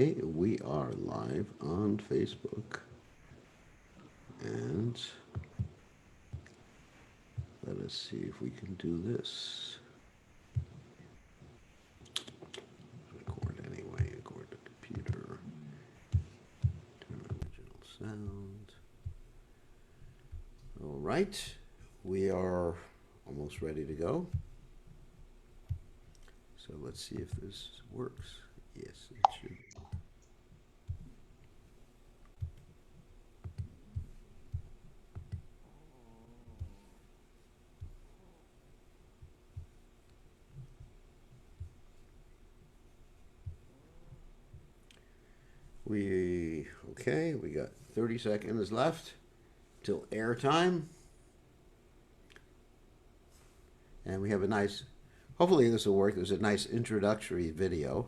Okay, we are live on Facebook. And let us see if we can do this. Record anyway, record the computer. Turn on original sound. All right, we are almost ready to go. So let's see if this works. Yes, it should. We got 30 seconds left till air time. And we have a nice, hopefully this will work. There's a nice introductory video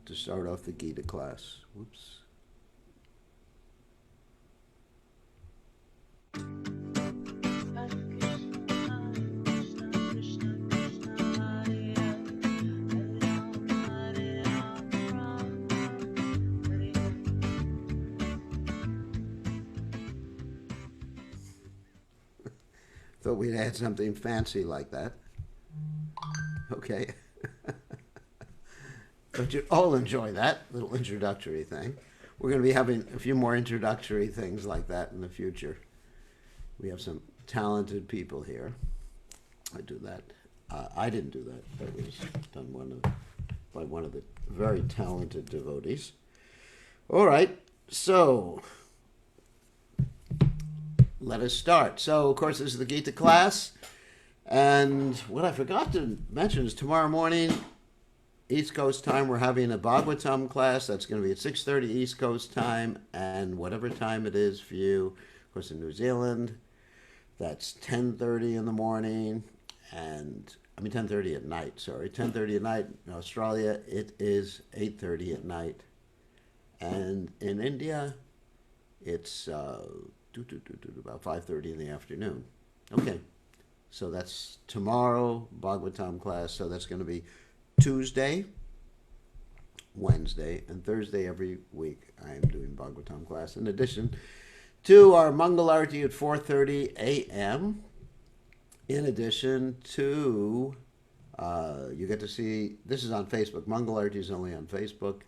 to start off the Gita class. Whoops. Thought we'd add something fancy like that. Okay. But you all enjoy that little introductory thing. We're going to be having a few more introductory things like that in the future. We have some talented people here. I do that. I didn't do that. That was done by one of the very talented devotees. All right. So let us start. So, of course, this is the Gita class. And what I forgot to mention is tomorrow morning, East Coast time, we're having a Bhagavatam class. That's going to be at 6:30 East Coast time. And whatever time it is for you, of course, in New Zealand, that's 10:30 in the morning. And, 10:30 at night, sorry. 10:30 at night. In Australia, it is 8:30 at night. And in India, it's about 5:30 in the afternoon. Okay, so that's tomorrow, Bhagavatam class. So that's going to be Tuesday, Wednesday, and Thursday every week. I am doing Bhagavatam class. In addition to our Mangal Arati at 4:30 a.m., in addition to, you get to see, this is on Facebook. Mangal Arati is only on Facebook.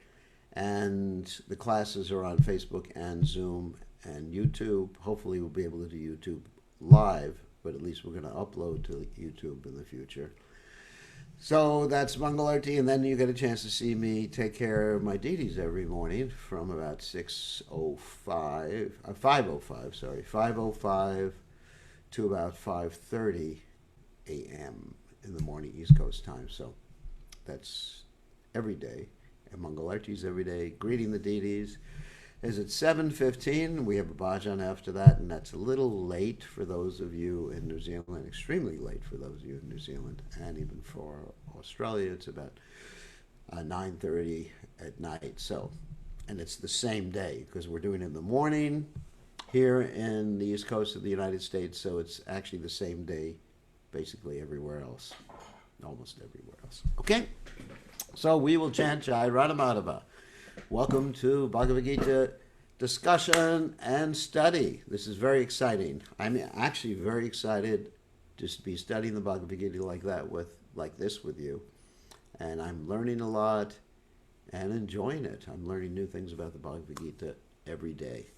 And the classes are on Facebook and Zoom and YouTube. Hopefully we'll be able to do YouTube live, but at least we're going to upload to YouTube in the future. So that's Mangal Arati, and then you get a chance to see me take care of my deities every morning from about 5:05 to about 5:30 a.m. in the morning East Coast time. So that's every day. And Mangal Artis every day, greeting the deities, is at 7:15. We have a bhajan after that, and that's a little late for those of you in New Zealand, extremely late for those of you in New Zealand, and even for Australia, it's about 9:30 at night. So, and it's the same day, because we're doing it in the morning here in the East Coast of the United States, so it's actually the same day basically everywhere else, almost everywhere else. Okay? So we will chant Jai Radhamadhava. Welcome to Bhagavad Gita discussion and study. This is very exciting. I'm actually very excited to be studying the Bhagavad Gita like this with you. And I'm learning a lot and enjoying it. I'm learning new things about the Bhagavad Gita every day.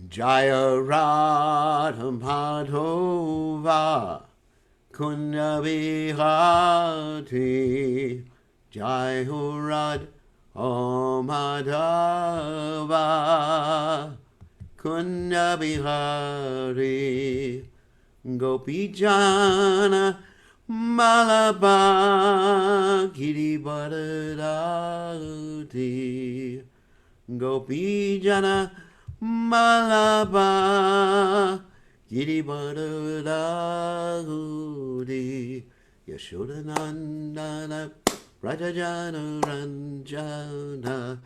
Jaya Radhamadhava Kunya Vihati Jai Hurad Madhava Kunya Vihari Gopijana Malaba Giribharadati Gopijana Malaba Giribharadati Yashodanandana Rajajana Ranjana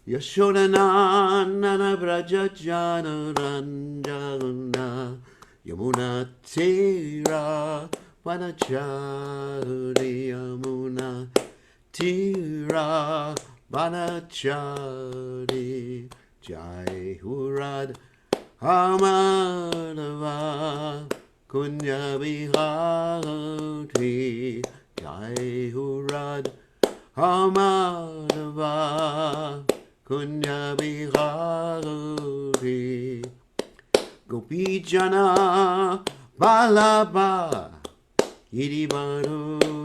Yashodanandana Rajajana Ranjana Yamuna Tira Vanachari Yamuna Tira Banachari Jai Hurad Hamadava Kunya Bihari Jai Hurad Hamadava Kunya Bihari Gopi Jana Balaba Iri Barudari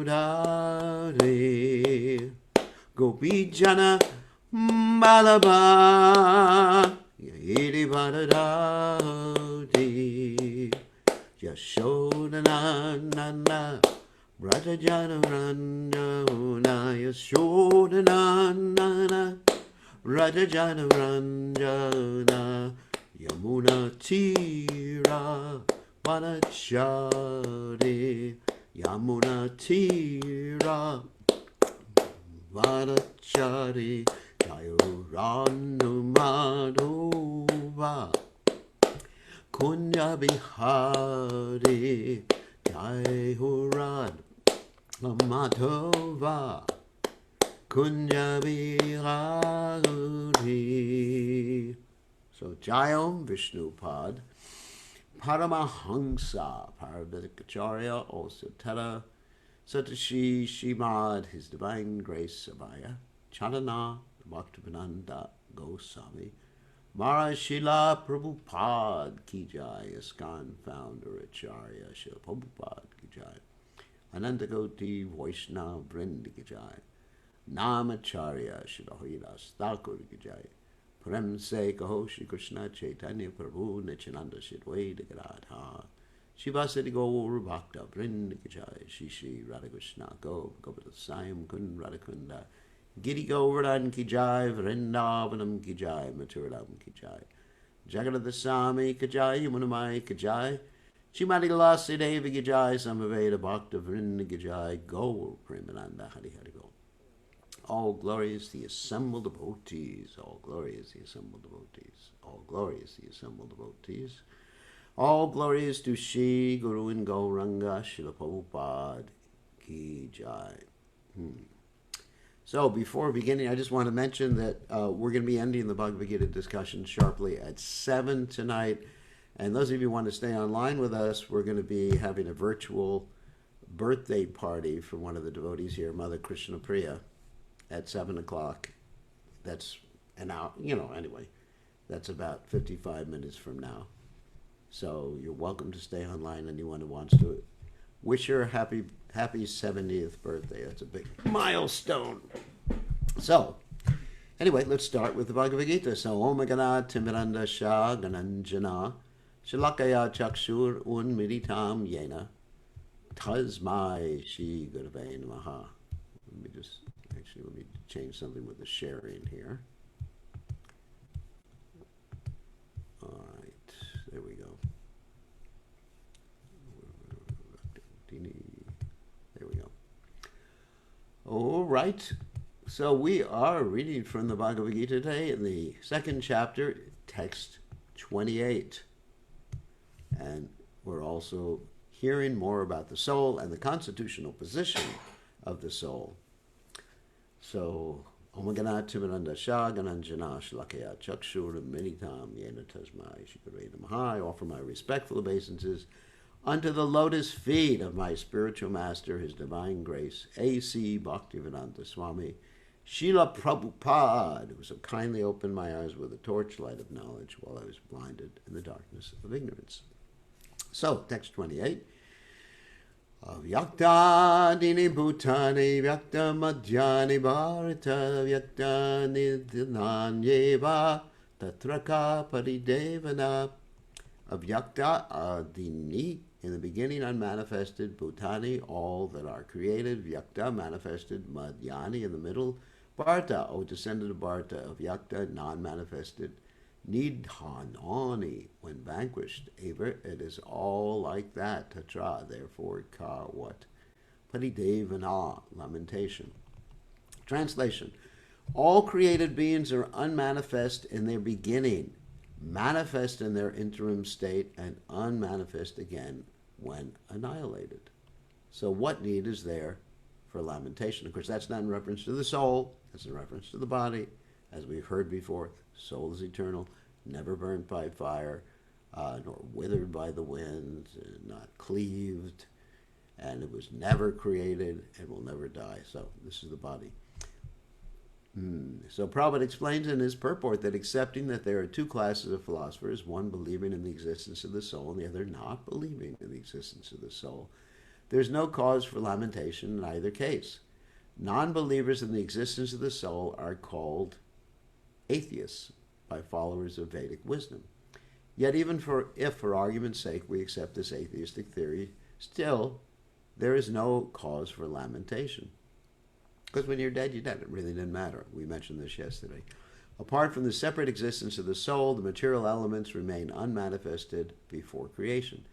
Gopi Jana Balaba Iri Barudari Yashodanana Rajajana Ranjana Yashodanana Rajajana Ranjana Yamuna Tira Vanachari Yamuna Tira Vanachari Jayuranu Madhuva Kunya Bihari Jayurad Madhava Kunya Bihari. So Jayom Vishnupad Paramahamsa Paravatikacharya also Tara Satashi Shimad His Divine Grace Abhaya Chandana Bhaktivedanta Goswami Maharaj Shila Prabhupada Ki Jai ISKCON Founder Acharya Shila Prabhupada Ki Jai Anantagoti Vaishnava Vrind Ki Jai Namacharya Shila Haridas Thakur Ki Jai Prem Se Kaho Shri Krishna Chaitanya Prabhu Nityananda Shidwaita Gadadha Shivasati Gaura Bhakta Vrind Ki Jai Shri Shri Radha Krishna Go Gopada Sayam Kun Radhakunda Giri Govardhan Ki Jai Vrindavanam Ki Jai Mathuram Ki Jai Jagadada Sami Ki Jai Yamunamai Ki Jai Shrimati Lasi Devi Ki Jai Samaveda Bhakta Vrinda Ki Jai Gaur Premananda Hari Hari Go. All glory is the assembled devotees. All glory is the assembled devotees. All glory is the assembled devotees. All glory is to Shri Guru and Gauranga Srila Prabhupada Ki Jai. So before beginning, I just want to mention that we're going to be ending the Bhagavad Gita discussion sharply at 7 tonight. And those of you who want to stay online with us, we're going to be having a virtual birthday party for one of the devotees here, Mother Krishna Priya, at 7 o'clock. That's an hour, anyway, that's about 55 minutes from now. So you're welcome to stay online, anyone who wants to wish her a happy 70th birthday. That's a big milestone. So, anyway, let's start with the Bhagavad Gita. So, Om Gana Timiranda Shah Gananjana Shalakaya Chakshur Unmiritam Yena Tasmai Shri Gurave Namaha. Let me change something with the sharing here. All right, there we go. There we go. All right. So we are reading from the Bhagavad Gita today in the second chapter, text 28. And we're also hearing more about the soul and the constitutional position of the soul. So, Om Gana Timiranda Shah Gananjana Shalakaya Chakshur Minitam Yena Tasmai Shikare Namaha. I offer my respectful obeisances unto the lotus feet of my spiritual master, His Divine Grace, A.C. Bhaktivedanta Swami, Srila Prabhupada, who so kindly opened my eyes with a torchlight of knowledge while I was blinded in the darkness of ignorance. So, text 28. Avyakta dini bhutani vyakta madhyani bharata vyakta nidhananyeva tatraka paridevana. Avyakta adini, in the beginning unmanifested, bhutani, all that are created, vyakta, manifested, madhyani, in the middle, bharta, O descendant of Bharta, avyakta, non-manifested, nidhanani, when vanquished, ever, it is all like that, tatra, therefore, ka, what? Paridevana, lamentation. Translation. All created beings are unmanifest in their beginning, manifest in their interim state, and unmanifest again when annihilated. So what need is there for lamentation. Of course, that's not in reference to the soul. That's in reference to the body. As we've heard before, soul is eternal, never burnt by fire, nor withered by the wind, not cleaved, and it was never created and will never die. So this is the body. So Prabhupada explains in his purport that accepting that there are two classes of philosophers, one believing in the existence of the soul and the other not believing in the existence of the soul, there's no cause for lamentation in either case. Non-believers in the existence of the soul are called atheists by followers of Vedic wisdom. Yet even if for argument's sake we accept this atheistic theory, still there is no cause for lamentation. Because when you're dead, you're dead. It really didn't matter. We mentioned this yesterday. Apart from the separate existence of the soul, the material elements remain unmanifested before creation.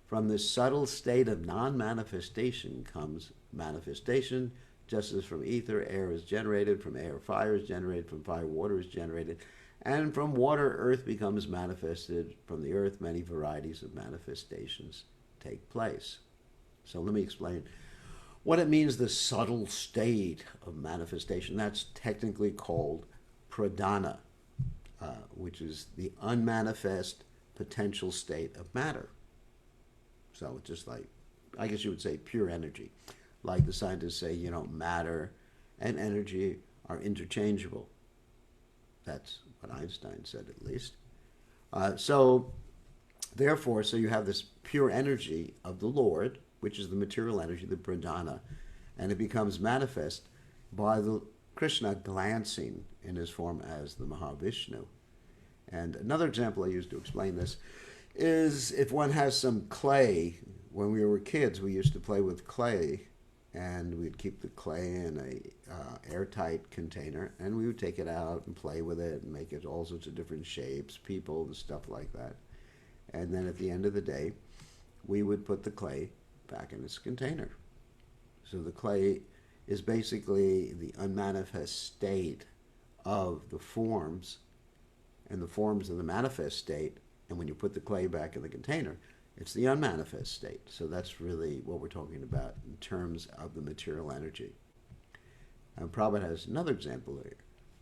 From this subtle state of non-manifestation comes manifestation, just as from ether, air is generated, from air, fire is generated, from fire, water is generated, and from water, earth becomes manifested. From the earth, many varieties of manifestations take place. So let me explain what it means, the subtle state of manifestation. That's technically called pradhana, which is the unmanifest potential state of matter. So just like, I guess you would say pure energy. Like the scientists say, matter and energy are interchangeable. That's what Einstein said, at least. So you have this pure energy of the Lord, which is the material energy, the pradhana, and it becomes manifest by the Krishna glancing in his form as the Mahavishnu. And another example I use to explain this is if one has some clay. When we were kids, we used to play with clay, and we'd keep the clay in a airtight container, and we would take it out and play with it and make it all sorts of different shapes, people and stuff like that. And then at the end of the day, we would put the clay back in its container. So the clay is basically the unmanifest state of the forms, and the forms of the manifest state. And when you put the clay back in the container, it's the unmanifest state. So that's really what we're talking about in terms of the material energy. And Prabhupada has another example here.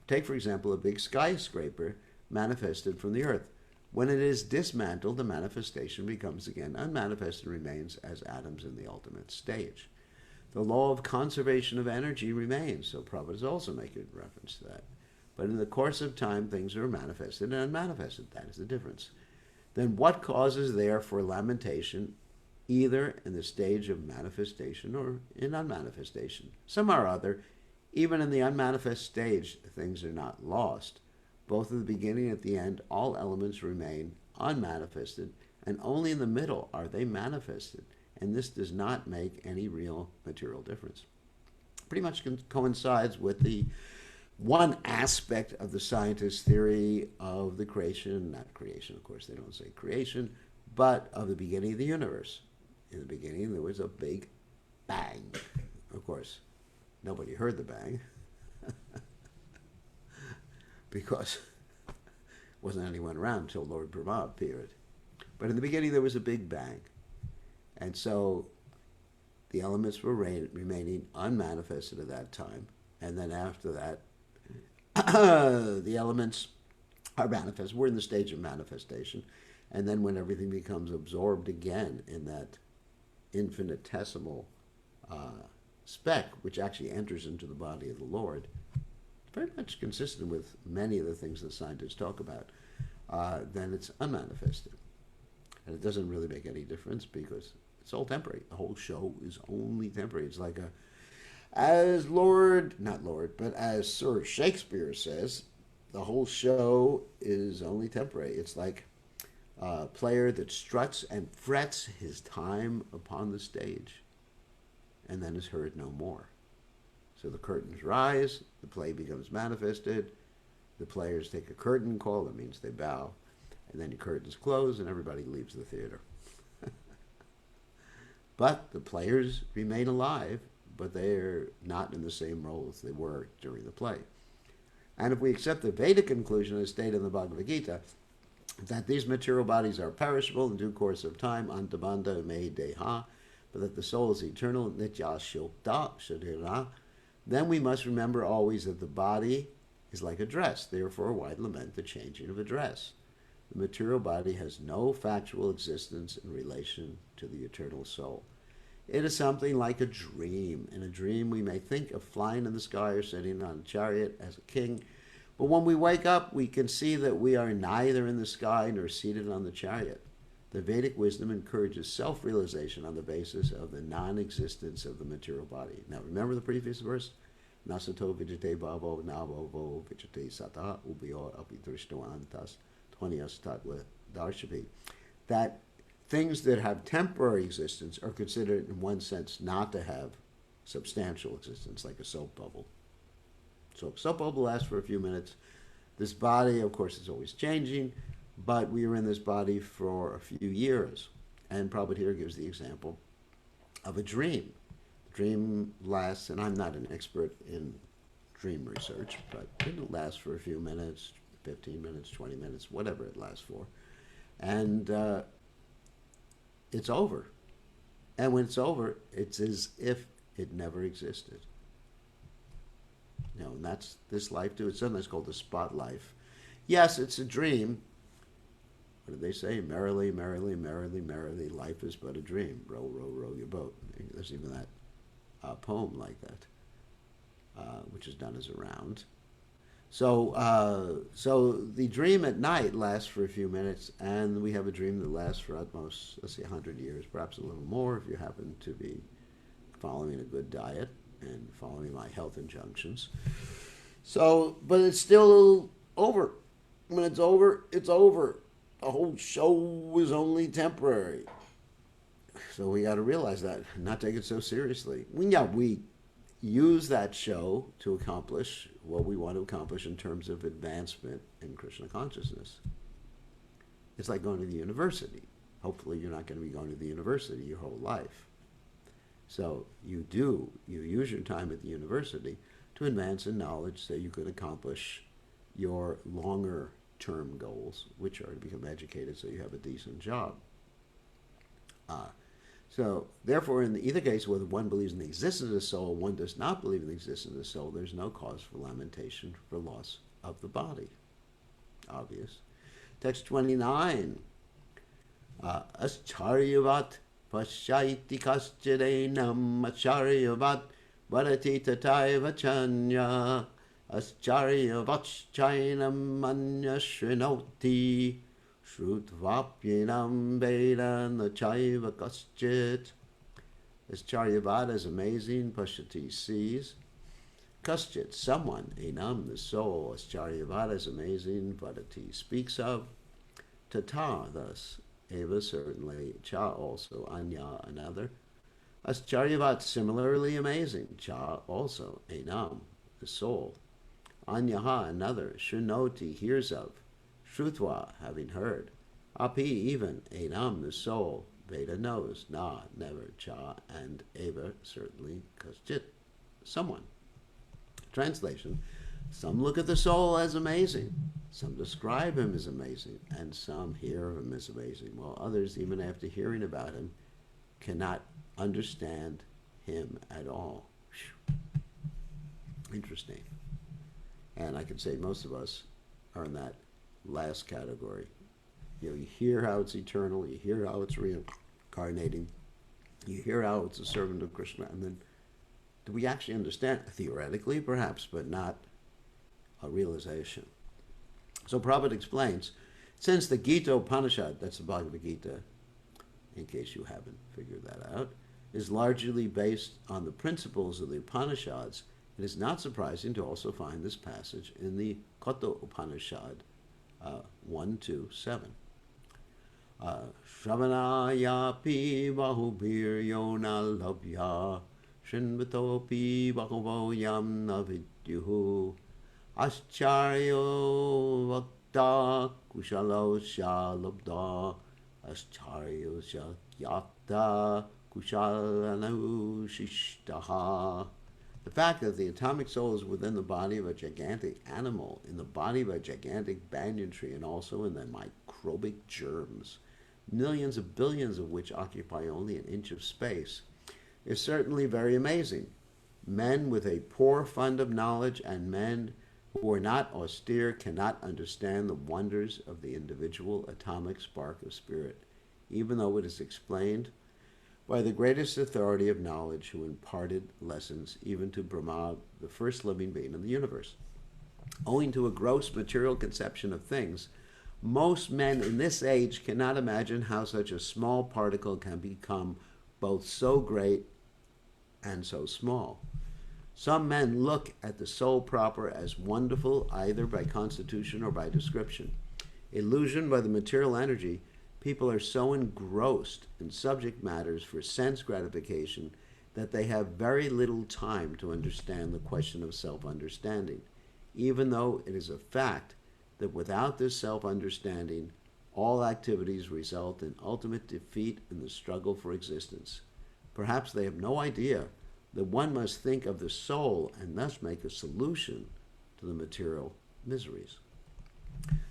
Take, for example, a big skyscraper manifested from the earth. When it is dismantled, the manifestation becomes again unmanifest and remains as atoms in the ultimate stage. The law of conservation of energy remains, so Prabhupada is also making reference to that. But in the course of time, things are manifested and unmanifested. That is the difference. Then what causes there for lamentation, either in the stage of manifestation or in unmanifestation? Somehow or other, even in the unmanifest stage, things are not lost. Both at the beginning and at the end, all elements remain unmanifested, and only in the middle are they manifested. And this does not make any real material difference. Pretty much coincides with the one aspect of the scientist theory of the creation, not creation, of course, they don't say creation, but of the beginning of the universe. In the beginning, there was a big bang. Of course, nobody heard the bang. Because wasn't anyone around until Lord Brahma appeared. But in the beginning there was a big bang. And so the elements were remaining unmanifested at that time. And then after that, the elements are manifest. We're in the stage of manifestation. And then when everything becomes absorbed again in that infinitesimal speck, which actually enters into the body of the Lord, very much consistent with many of the things that scientists talk about, then it's unmanifested. And it doesn't really make any difference because it's all temporary. The whole show is only temporary. It's like as Sir Shakespeare says, the whole show is only temporary. It's like a player that struts and frets his time upon the stage and then is heard no more. So the curtains rise, the play becomes manifested, the players take a curtain call, that means they bow, and then the curtains close and everybody leaves the theater. But the players remain alive, but they're not in the same role as they were during the play. And if we accept the Vedic conclusion as stated in the Bhagavad Gita, that these material bodies are perishable in due course of time, antabandha me deha, but that the soul is eternal, nitya shokta sharira, then we must remember always that the body is like a dress. Therefore, why lament the changing of a dress? The material body has no factual existence in relation to the eternal soul. It is something like a dream. In a dream, we may think of flying in the sky or sitting on a chariot as a king, but when we wake up, we can see that we are neither in the sky nor seated on the chariot. The Vedic wisdom encourages self-realization on the basis of the non-existence of the material body. Now, remember the previous verse? Nasato vijate bhavo navovo vijate sata ubiyo apidrishtavantas tvanyastat darshapi. That things that have temporary existence are considered, in one sense, not to have substantial existence, like a soap bubble. So a soap bubble lasts for a few minutes. This body, of course, is always changing, but we are in this body for a few years. And Prabhupada here gives the example of a dream. Dream lasts, and I'm not an expert in dream research, but it lasts for a few minutes, 15 minutes, 20 minutes, whatever it lasts for. And it's over. And when it's over, it's as if it never existed. You know, and that's this life too. It's sometimes called the spot life. Yes, it's a dream. What did they say? Merrily, merrily, merrily, merrily, life is but a dream. Row, row, row your boat. There's even that poem like that, which is done as a round. So, so the dream at night lasts for a few minutes, and we have a dream that lasts for at most, let's say, 100 years, perhaps a little more if you happen to be following a good diet and following my health injunctions. So, but it's still over. When it's over, it's over. The whole show is only temporary. So we got to realize that, and not take it so seriously. We use that show to accomplish what we want to accomplish in terms of advancement in Krishna consciousness. It's like going to the university. Hopefully you're not going to be going to the university your whole life. So you use your time at the university to advance in knowledge so you can accomplish your longer term goals, which are to become educated so you have a decent job. So, therefore, in either case, whether one believes in the existence of the soul or one does not believe in the existence of the soul, there's no cause for lamentation for loss of the body. Obvious. Text 29. Ascharyavat pashaiti kaschideinam acharyavat varati tataiva chanya ascharyavat anya shrinoti Shrutvaphyenam Veda Nachaiva Kaschit. As Charyavada is amazing, Pashati sees. Kaschit, someone, Enam, the soul, as Charyavada is amazing, Vadati speaks of. Tata, thus, Eva certainly, Cha also, Anya another. As Charyavat similarly amazing, Cha also, Enam, the soul. Anyaha another, Shrinoti hears of. Shrutva, having heard. Api, even. Enam, the soul. Veda knows. Na, never. Cha, and Eva, certainly. Kaschit, someone. Translation. Some look at the soul as amazing. Some describe him as amazing. And some hear of him as amazing. While others, even after hearing about him, cannot understand him at all. Interesting. And I can say most of us are in that last category. You know, you hear how it's eternal, you hear how it's reincarnating, you hear how it's a servant of Krishna, and then do we actually understand? Theoretically, perhaps, but not a realization. So Prabhupada explains, since the Gita Upanishad, that's the Bhagavad Gita, in case you haven't figured that out, is largely based on the principles of the Upanishads, it is not surprising to also find this passage in the Kota Upanishad 1-7. Shravanayapi bahubhiryona labhya shinvatopi bahuvoyam navidyuhu ascharyo vakta kushalo shalabda ascharyo shakyata kushalanu shishtaha. The fact that the atomic soul is within the body of a gigantic animal, in the body of a gigantic banyan tree, and also in the microbic germs millions of billions of which occupy only an inch of space, is certainly very amazing. Men with a poor fund of knowledge and men who are not austere cannot understand the wonders of the individual atomic spark of spirit, even though it is explained by the greatest authority of knowledge who imparted lessons even to Brahma, the first living being in the universe. Owing to a gross material conception of things, most men in this age cannot imagine how such a small particle can become both so great and so small. Some men look at the soul proper as wonderful either by constitution or by description. Illusioned by the material energy, people are so engrossed in subject matters for sense gratification that they have very little time to understand the question of self-understanding, even though it is a fact that without this self-understanding, all activities result in ultimate defeat in the struggle for existence. Perhaps they have no idea that one must think of the soul and thus make a solution to the material miseries.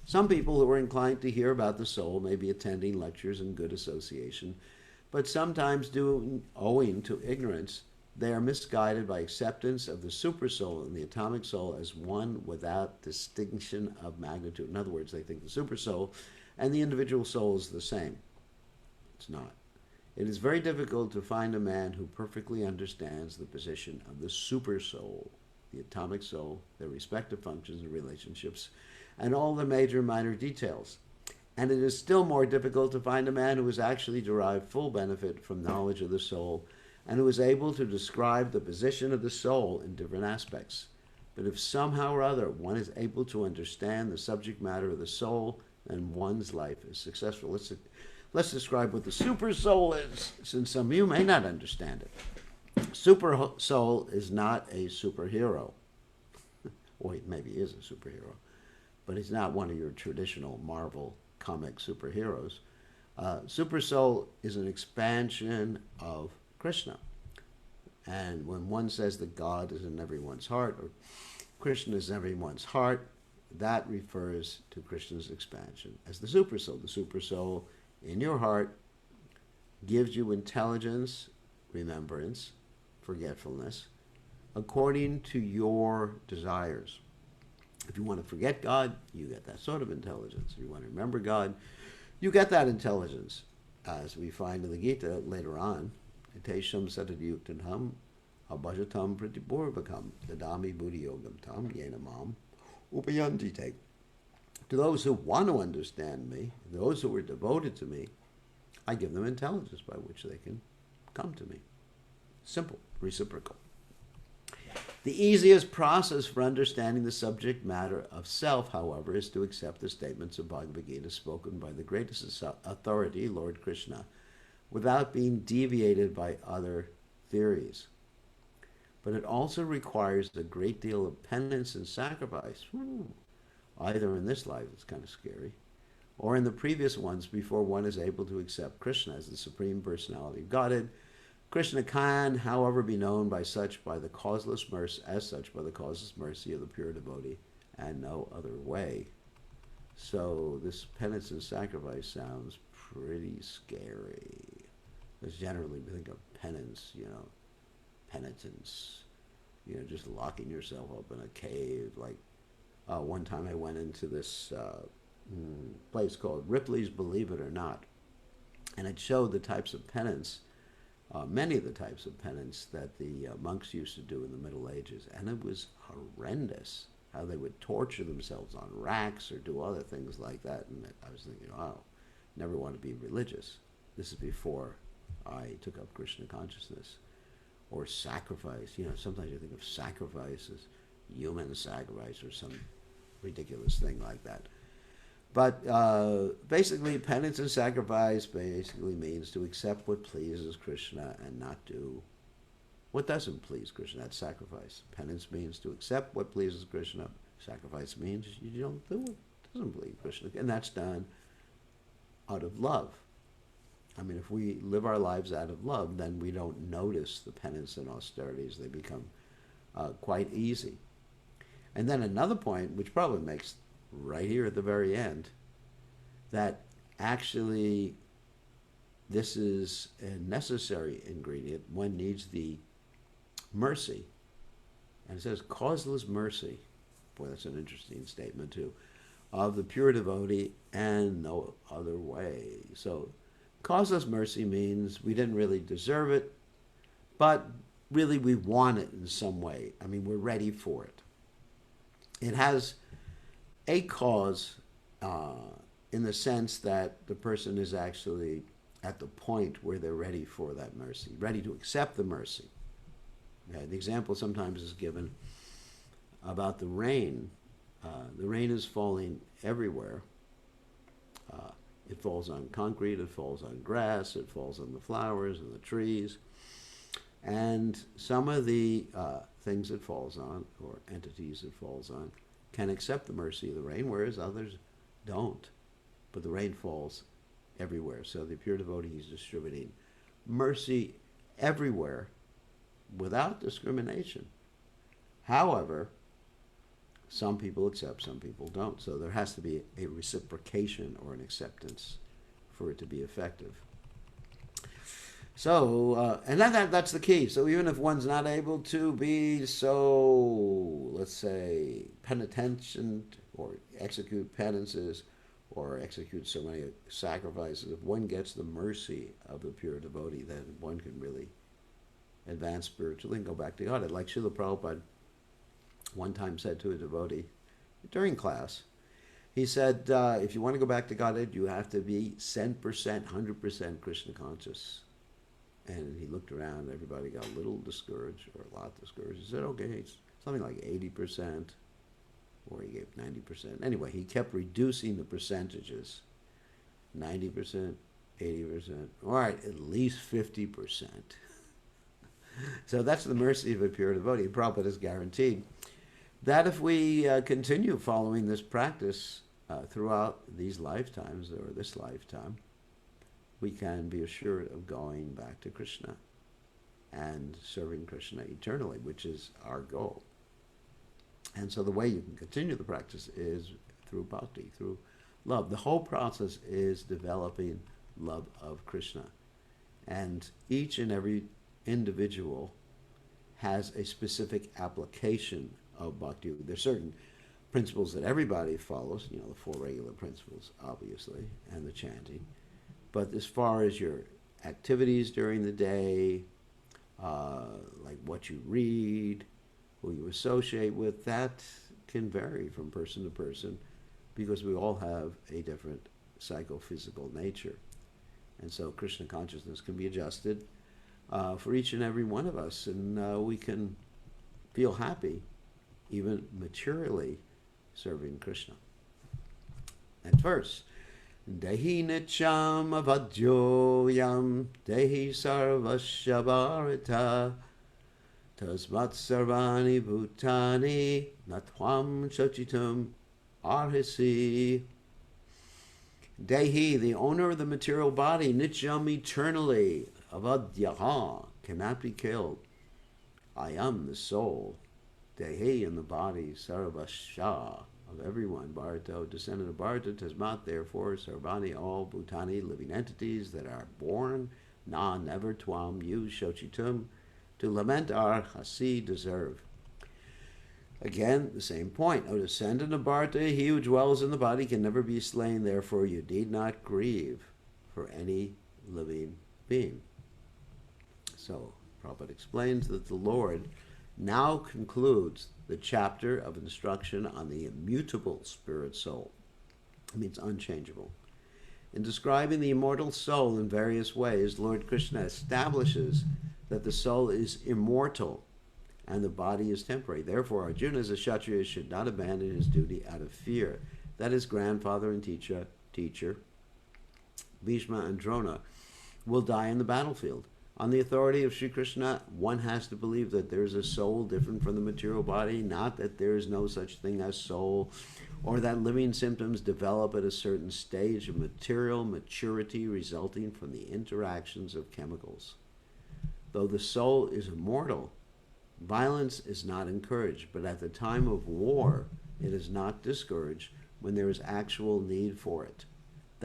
Some people who are inclined to hear about the soul may be attending lectures in good association, but sometimes, owing to ignorance, they are misguided by acceptance of the supersoul and the atomic soul as one without distinction of magnitude. In other words, they think the supersoul and the individual soul is the same. It's not. It is very difficult to find a man who perfectly understands the position of the supersoul, the atomic soul, their respective functions and relationships, and all the major and minor details. And it is still more difficult to find a man who has actually derived full benefit from knowledge of the soul and who is able to describe the position of the soul in different aspects. But if somehow or other one is able to understand the subject matter of the soul, then one's life is successful. Let's describe what the super soul is, since some of you may not understand it. Super soul is not a superhero. Or he maybe is a superhero, but he's not one of your traditional Marvel comic superheroes. Super soul is an expansion of Krishna. And when one says that God is in everyone's heart, or Krishna is in everyone's heart, that refers to Krishna's expansion as the super soul. The super soul in your heart gives you intelligence, remembrance, forgetfulness, according to your desires. If you want to forget God, you get that sort of intelligence. If you want to remember God, you get that intelligence. As we find in the Gita later on, Tesham Satadhyuktanham Abhajatam Pratipurvakam Dadami Buddhi Yogam Tam Yenamam Upayantite. To those who want to understand me, those who are devoted to me, I give them intelligence by which they can come to me. Simple, reciprocal. The easiest process for understanding the subject matter of self, however, is to accept the statements of Bhagavad Gita spoken by the greatest authority, Lord Krishna, without being deviated by other theories. But it also requires a great deal of penance and sacrifice. Either in this life, it's kind of scary, or in the previous ones before one is able to accept Krishna as the Supreme Personality of Godhead. Krishna can, however, be known by the causeless mercy, by the causeless mercy of the pure devotee, and no other way. So this penance and sacrifice sounds pretty scary. Because generally we think of penance, penitence, just locking yourself up in a cave. Like one time I went into this place called Ripley's Believe It or Not, and it showed the types of penance, many of the types of penance that the monks used to do in the Middle Ages, and it was horrendous how they would torture themselves on racks or do other things like that. And I was thinking, wow, never want to be religious. This is before I took up Krishna consciousness. Or sacrifice. Sometimes you think of sacrifice as human sacrifice or some ridiculous thing like that. But basically, penance and sacrifice basically means to accept what pleases Krishna and not do what doesn't please Krishna. That's sacrifice. Penance means to accept what pleases Krishna. Sacrifice means you don't do what doesn't please Krishna. And that's done out of love. I mean, if we live our lives out of love, then we don't notice the penance and austerities. They become quite easy. And then another point, which probably makes right here at the very end, that actually this is a necessary ingredient. One needs the mercy. And it says causeless mercy. Boy, that's an interesting statement too. Of the pure devotee and no other way. So causeless mercy means we didn't really deserve it, but really we want it in some way. I mean, we're ready for it. It has a cause in the sense that the person is actually at the point where they're ready for that mercy, ready to accept the mercy. Okay, the example sometimes is given about the rain. The rain is falling everywhere. It falls on concrete, it falls on grass, it falls on the flowers and the trees. And some of the things it falls on, or entities it falls on, can accept the mercy of the rain, whereas others don't. But the rain falls everywhere. So the pure devotee is distributing mercy everywhere without discrimination. However, some people accept, some people don't. So there has to be a reciprocation or an acceptance for it to be effective. So, and that's the key. So even if one's not able to be so, let's say, penitent or execute penances or execute so many sacrifices, if one gets the mercy of the pure devotee, then one can really advance spiritually and go back to God. Like Srila Prabhupada one time said to a devotee during class, he said, if you want to go back to Godhead, you have to be 100%, 100% Krishna conscious. And he looked around, everybody got a little discouraged, or a lot discouraged. He said, okay, it's something like 80%, or he gave 90%. Anyway, he kept reducing the percentages. 90%, 80%, all right, at least 50%. So that's the mercy of a pure devotee. Prabhupada has guaranteed that if we continue following this practice throughout these lifetimes, or this lifetime, we can be assured of going back to Krishna and serving Krishna eternally, which is our goal. And so the way you can continue the practice is through bhakti, through love. The whole process is developing love of Krishna. And each and every individual has a specific application of bhakti. There's certain principles that everybody follows, the 4 regular principles, obviously, and the chanting. But as far as your activities during the day, like what you read, who you associate with, that can vary from person to person because we all have a different psychophysical nature. And so Krishna consciousness can be adjusted for each and every one of us, and we can feel happy, even materially, serving Krishna. Next verse. Dehi nicham avadyoyam, dehi sarvasya bharata, tasmat sarvani bhutani, natvam shochitam arhasi. Dehi, the owner of the material body, nicham, eternally, avadyaha, cannot be killed. I am the soul. Dehi, in the body, sarvasya, of everyone, Bharata, descendant of Bharata, Tasmat, therefore, Sarvani, all Bhutani, living entities that are born, Na, never, Twam, you, Shochitum, to lament our Hasi, deserve. Again, the same point. O descendant of Bharata, he who dwells in the body can never be slain, therefore you need not grieve for any living being. So, Prabhupada explains that the Lord now concludes the chapter of instruction on the immutable spirit soul. It means unchangeable. In describing the immortal soul in various ways, Lord Krishna establishes that the soul is immortal and the body is temporary. Therefore, Arjuna, as a Kshatriya, should not abandon his duty out of fear that his grandfather and teacher, Bhishma and Drona, will die in the battlefield. On the authority of Sri Krishna, one has to believe that there is a soul different from the material body, not that there is no such thing as soul, or that living symptoms develop at a certain stage of material maturity resulting from the interactions of chemicals. Though the soul is immortal, violence is not encouraged, but at the time of war, it is not discouraged when there is actual need for it.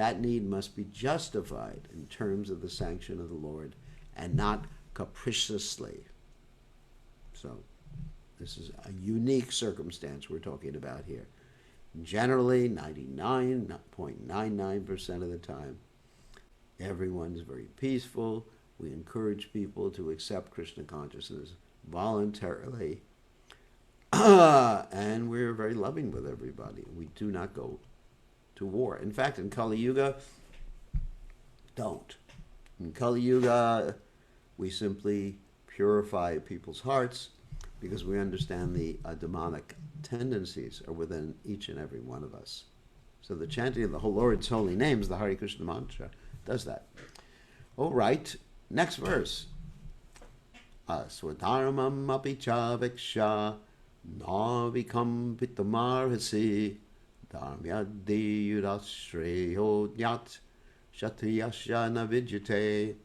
that need must be justified in terms of the sanction of the Lord and not capriciously. So this is a unique circumstance we're talking about here. Generally, 99.99% of the time, everyone's very peaceful. We encourage people to accept Krishna consciousness voluntarily. And we're very loving with everybody. We do not go to war. In fact, in Kali Yuga, don't. In Kali Yuga, we simply purify people's hearts because we understand the demonic tendencies are within each and every one of us. So the chanting of the Lord's holy names, the Hare Krishna mantra, does that. All right, next verse. Swadharmam api cha viksha na vikam pitamarhasi dharmyadi yudashreyo nyat shatriyasya na vidyate.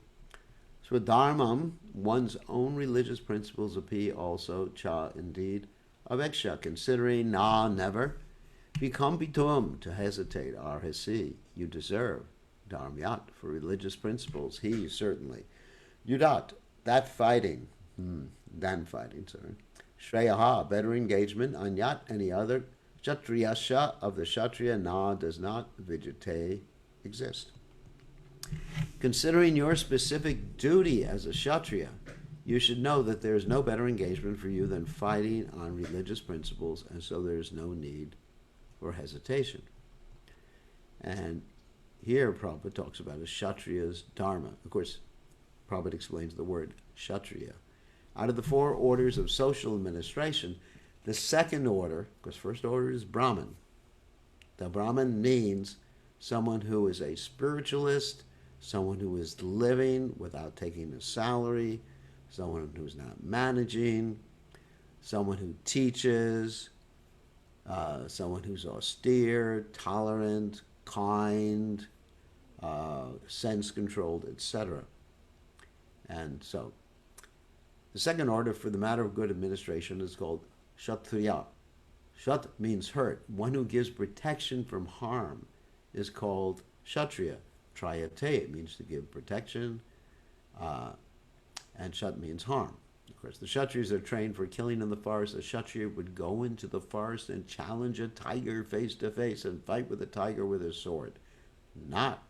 Swadharmam, one's own religious principles, api also, cha indeed, aveksha, considering, na never, become pitum, to hesitate, arhasi, you deserve, dharmyat, for religious principles, he certainly, yudat, that fighting, than fighting, sorry, shreyaha, better engagement, anyat, any other, kshatriyasya, of the kshatriya, na, does not, vidyate, exist. Considering your specific duty as a kshatriya, you should know that there is no better engagement for you than fighting on religious principles, and so there is no need for hesitation. And here Prabhupada talks about a kshatriya's dharma. Of course, Prabhupada explains the word kshatriya. Out of the 4 orders of social administration, the second order, because first order is Brahman. The Brahman means someone who is a spiritualist, someone who is living without taking a salary, someone who's not managing, someone who teaches, someone who's austere, tolerant, kind, sense-controlled, etc. And so, the second order for the matter of good administration is called Kshatriya. Shat means hurt. One who gives protection from harm is called Kshatriya. Trayate means to give protection, and Shat means harm. Of course, the Kshatriyas are trained for killing in the forest. A Kshatriya would go into the forest and challenge a tiger face to face and fight with a tiger with a sword, not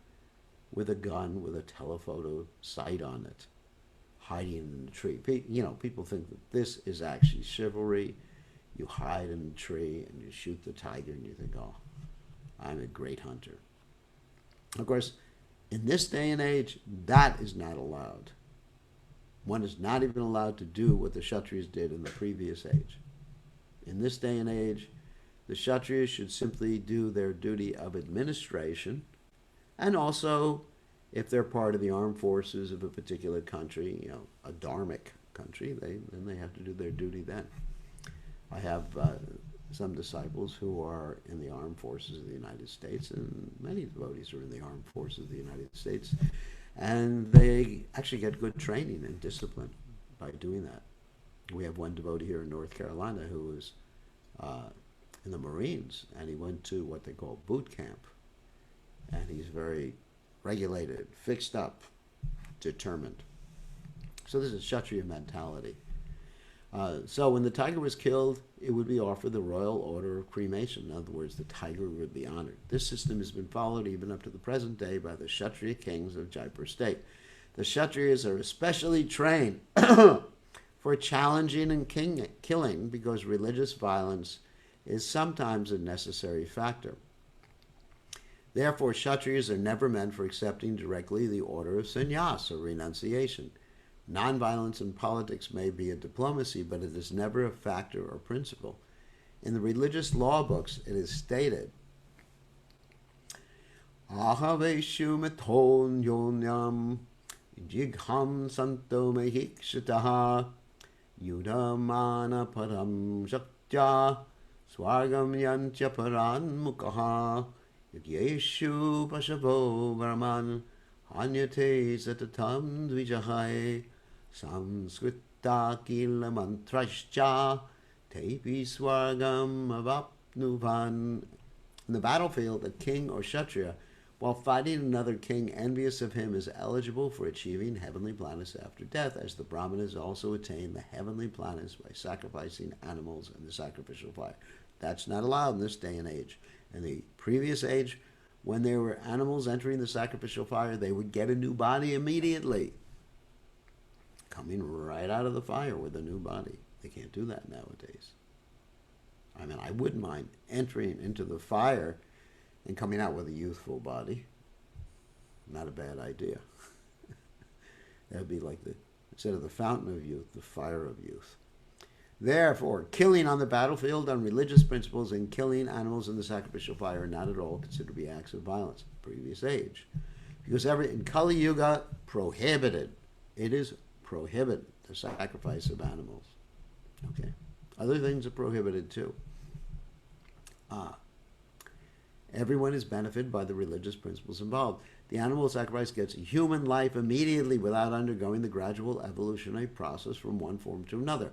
with a gun with a telephoto sight on it, hiding in the tree. People think that this is actually chivalry. You hide in the tree and you shoot the tiger and you think, oh, I'm a great hunter. Of course, in this day and age, that is not allowed. One is not even allowed to do what the Kshatriyas did in the previous age. In this day and age, the Kshatriyas should simply do their duty of administration, and also, if they're part of the armed forces of a particular country, a dharmic country, then they have to do their duty then. I have some disciples who are in the armed forces of the United States, and many devotees are in the armed forces of the United States, and they actually get good training and discipline by doing that. We have one devotee here in North Carolina who was in the Marines, and he went to what they call boot camp, and he's very regulated, fixed up, determined. So this is Kshatriya mentality. So when the tiger was killed, it would be offered the royal order of cremation. In other words, the tiger would be honored. This system has been followed even up to the present day by the Kshatriya kings of Jaipur state. The Kshatriyas are especially trained for challenging and killing because religious violence is sometimes a necessary factor. Therefore, Kshatriyas are never meant for accepting directly the order of sannyas or renunciation. Nonviolence in politics may be a diplomacy, but it is never a factor or principle. In the religious law books, it is stated, Ahaveshu meton yonyam jigham santo mehikshataha yudamana param shaktya swargam yancha paran mukaha yagyeshu pashavo brahman anyate satatam dvijahai samskrita kila mantrascha tepi swargam avapnuvan. In the battlefield, a king or kshatriya while fighting another king envious of him is eligible for achieving heavenly planets after death, as the Brahmanas also attain the heavenly planets by sacrificing animals in the sacrificial fire. That's not allowed in this day and age. In the previous age, when there were animals entering the sacrificial fire, they would get a new body immediately, coming right out of the fire with a new body. They can't do that nowadays. I mean, I wouldn't mind entering into the fire and coming out with a youthful body. Not a bad idea. That would be like instead of the fountain of youth, the fire of youth. Therefore, killing on the battlefield on religious principles and killing animals in the sacrificial fire are not at all considered to be acts of violence. Previous age. Because in Kali Yuga, prohibited. It is prohibited, the sacrifice of animals. Okay? Other things are prohibited too. Everyone is benefited by the religious principles involved. The animal sacrifice gets human life immediately without undergoing the gradual evolutionary process from one form to another.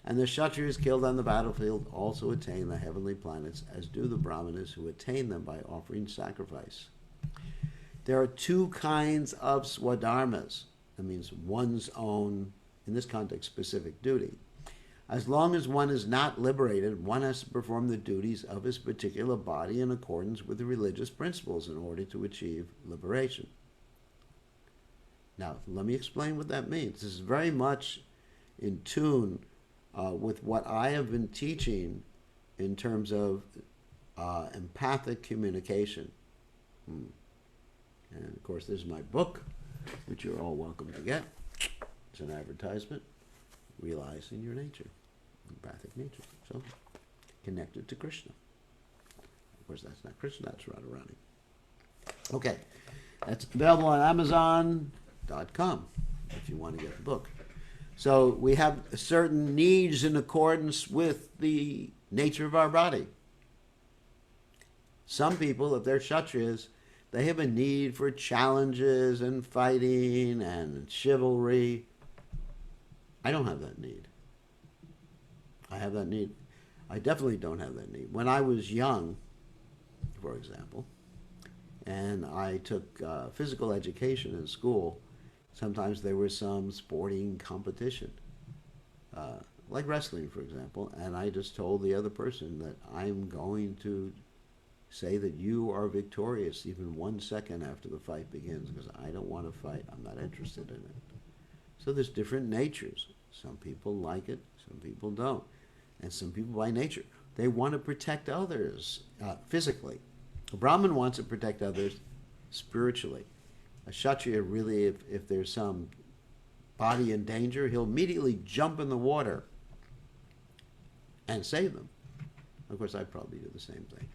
And the Kshatriyas killed on the battlefield also attain the heavenly planets, as do the Brahmanas who attain them by offering sacrifice. There are two kinds of swadharmas. That means one's own, in this context, specific duty. As long as one is not liberated, one has to perform the duties of his particular body in accordance with the religious principles in order to achieve liberation. Now, let me explain what that means. This is very much in tune with what I have been teaching in terms of empathic communication. And of course, this is my book, which you're all welcome to get. It's an advertisement, Realizing Your Nature, Empathic Nature. So, connected to Krishna. Of course, that's not Krishna, that's Radharani. Okay, that's available on Amazon.com if you want to get the book. So we have certain needs in accordance with the nature of our body. Some people, if they're Kshatriyas, they have a need for challenges and fighting and chivalry. I don't have that need. I have that need. I definitely don't have that need. When I was young, for example, and I took physical education in school, sometimes there was some sporting competition, like wrestling, for example, and I just told the other person that I'm going to say that you are victorious even 1 second after the fight begins, because I don't want to fight. I'm not interested in it. So there's different natures. Some people like it, some people don't. And some people by nature, they want to protect others physically. A Brahmin wants to protect others spiritually. A Kshatriya really, if there's some body in danger, he'll immediately jump in the water and save them. Of course, I'd probably do the same thing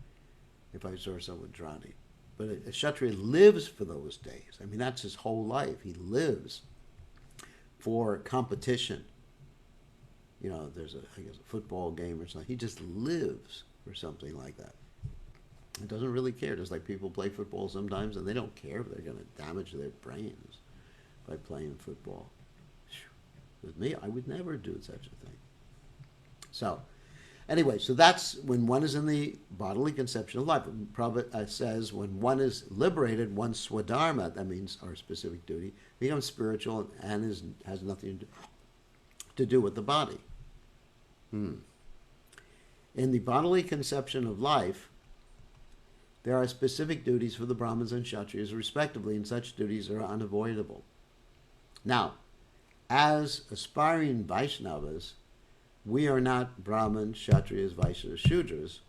if I saw someone drowning. But a Kshatriya lives for those days. I mean, that's his whole life. He lives for competition. You know, there's I guess a football game or something. He just lives for something like that. It doesn't really care. Just like people play football sometimes, and they don't care if they're going to damage their brains by playing football. With me, I would never do such a thing. So, anyway, so that's when one is in the bodily conception of life. Prabhupada says when one is liberated, one's swadharma, that means our specific duty, becomes spiritual and has nothing to do with the body. In the bodily conception of life, there are specific duties for the Brahmins and Kshatriyas respectively, and such duties are unavoidable. Now, as aspiring Vaishnavas, we are not Brahmins, Kshatriyas, Vaishyas, Shudras,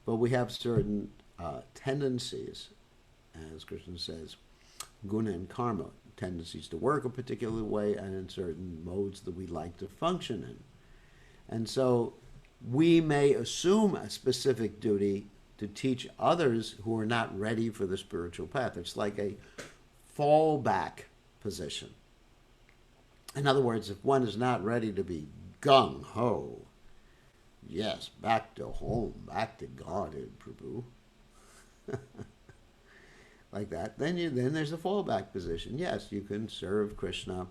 but we have certain tendencies, as Krishna says, guna and karma, tendencies to work a particular way and in certain modes that we like to function in. And so we may assume a specific duty to teach others who are not ready for the spiritual path. It's like a fallback position. In other words, if one is not ready to be gung-ho, yes, back to home, back to Godhead, Prabhu, like that, then there's a fallback position. Yes, you can serve Krishna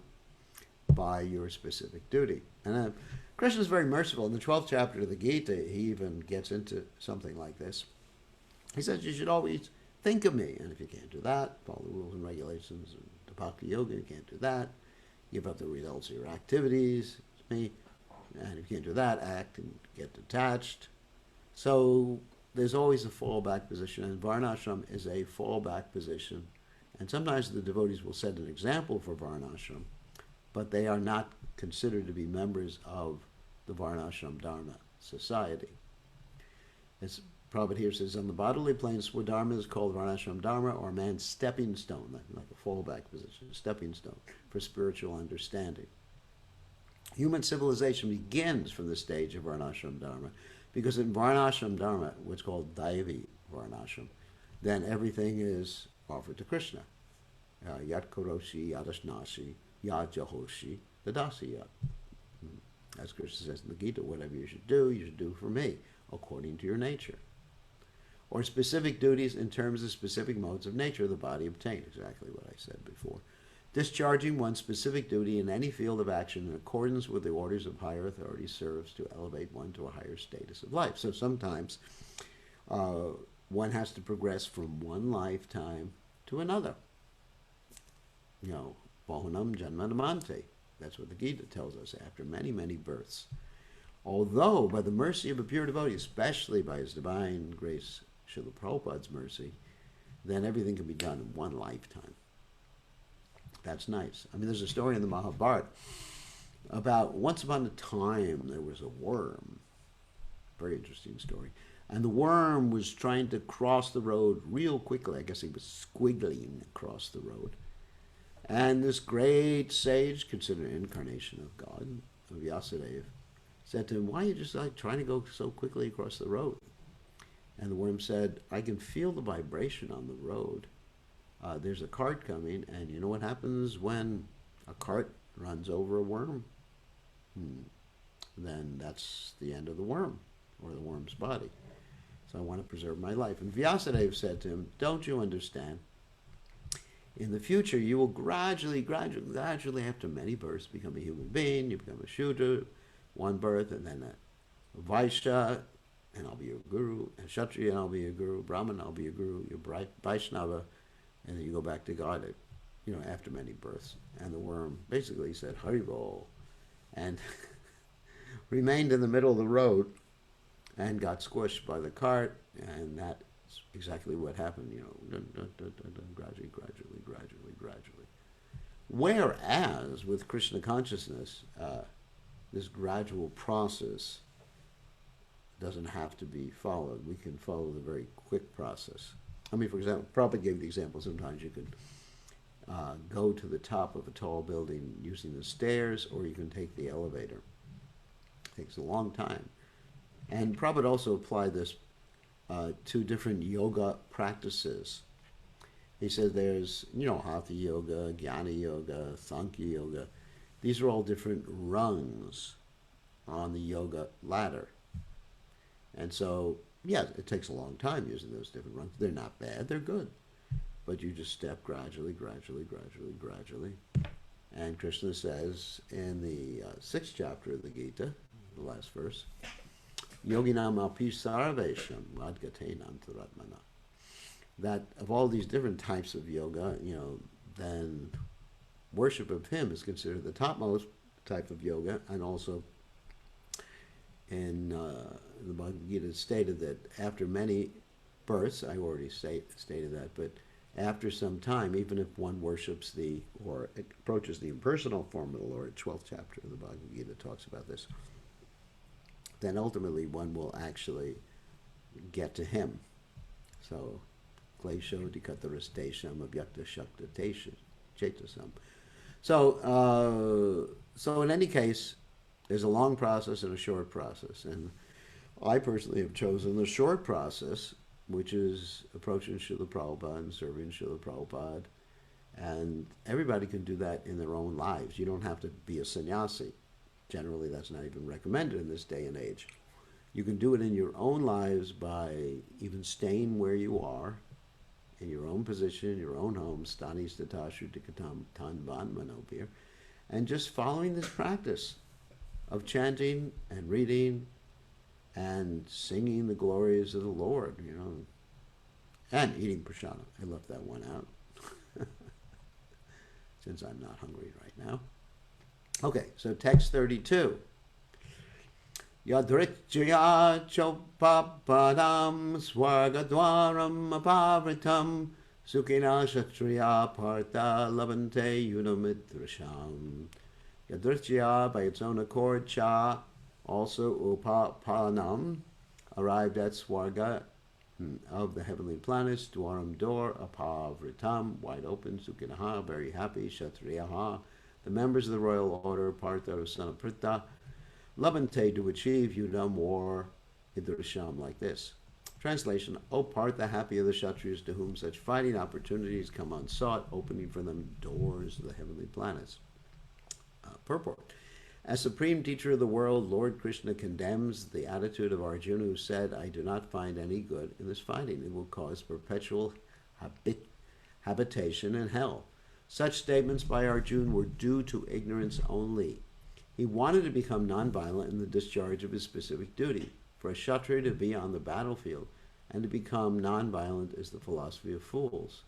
by your specific duty. And Krishna is very merciful. In the 12th chapter of the Gita, he even gets into something like this. He says you should always think of me. And if you can't do that, follow the rules and regulations of the Bhakti Yoga. You can't do that. Give up the results of your activities. It's me. And if you can't do that, act and get detached. So there's always a fallback position, and Varnashram is a fallback position. And sometimes the devotees will set an example for Varnashram, but they are not considered to be members of the Varnashram Dharma society. As Prabhupada here says, on the bodily plane, Swadharma is called Varnashram Dharma, or man's stepping stone, like a fallback position, a stepping stone for spiritual understanding. Human civilization begins from the stage of Varnashram Dharma, because in Varnashram Dharma, what's called Daivi Varnashram, then everything is offered to Krishna. Yat Koroshi, Yadashnasi, Yad Jahoshi, Dadasi Yat. As Krishna says in the Gita, whatever you should do for me, according to your nature. Or specific duties in terms of specific modes of nature the body obtained, exactly what I said before. Discharging one's specific duty in any field of action in accordance with the orders of higher authority serves to elevate one to a higher status of life. So sometimes one has to progress from one lifetime to another. Bahunam Janmanamante. That's what the Gita tells us, after many, many births. Although, by the mercy of a pure devotee, especially by his divine grace, Srila Prabhupada's mercy, then everything can be done in one lifetime. That's nice. I mean, there's a story in the Mahabharata about once upon a time there was a worm. Very interesting story. And the worm was trying to cross the road real quickly. I guess he was squiggling across the road. And this great sage, considered an incarnation of God, of Vyasadeva, said to him, why are you just like trying to go so quickly across the road? And the worm said, I can feel the vibration on the road. There's a cart coming, and you know what happens when a cart runs over a worm? Then that's the end of the worm, or the worm's body. So I want to preserve my life. And Vyasadeva said to him, don't you understand? In the future, you will gradually, after many births, become a human being. You become a Shudra, one birth, and then a Vaishya, and I'll be your guru, and Kshatriya, and I'll be your guru, Brahman, I'll be your guru, your Vaishnava, and then you go back to God, after many births. And the worm basically said, Haribol, and remained in the middle of the road and got squished by the cart, and that's exactly what happened, gradually. Whereas with Krishna consciousness, this gradual process doesn't have to be followed. We can follow the very quick process. I mean, for example, Prabhupada gave the example, sometimes you could go to the top of a tall building using the stairs, or you can take the elevator. It takes a long time. And Prabhupada also applied this to different yoga practices. He said there's, Hatha Yoga, Jnana Yoga, Sankhya Yoga. These are all different rungs on the yoga ladder. And so, yeah, it takes a long time using those different rungs. They're not bad, they're good. But you just step gradually. And Krishna says in the 6th chapter of the Gita, the last verse, Yoginam api sarvesham vadgatenam taratmana. That of all these different types of yoga, then worship of him is considered the topmost type of yoga, and also in the Bhagavad Gita it's stated that after many births, I already stated that, but after some time, even if one worships or approaches the impersonal form of the Lord, 12th chapter of the Bhagavad Gita talks about this, then ultimately one will actually get to him. So, klesho dikatarastesham abhyakta shakta chetasam. So in any case, there's a long process and a short process. And I personally have chosen the short process, which is approaching Srila Prabhupada and serving Srila Prabhupada. And everybody can do that in their own lives. You don't have to be a sannyasi. Generally, that's not even recommended in this day and age. You can do it in your own lives by even staying where you are, in your own position, your own home, stani statashu tikatam tanvan manopir, and just following this practice of chanting and reading and singing the glories of the Lord, And eating prasadam. I left that one out since I'm not hungry right now. Okay, so text 32. Yadritjaya chopapadam swargadwaram apavritam sukhina kshatriya partha labante yunamidrasham. Yadritjaya, by its own accord, cha, also upapanam, arrived at Swarga of the heavenly planets, dwaram, door, apavritam, wide open, sukhinaha, very happy, kshatriyaha, the members of the royal order, partha, son of Pritha, labante, to achieve, yudam, war, idrasham, like this. Translation: O Partha, happy are the Kshatriyas to whom such fighting opportunities come unsought, opening for them doors of the heavenly planets. Purport: as supreme teacher of the world, Lord Krishna condemns the attitude of Arjuna, who said, I do not find any good in this fighting. It will cause perpetual habitation in hell. Such statements by Arjuna were due to ignorance only. He wanted to become nonviolent in the discharge of his specific duty. For a Kshatriya to be on the battlefield and to become nonviolent is the philosophy of fools.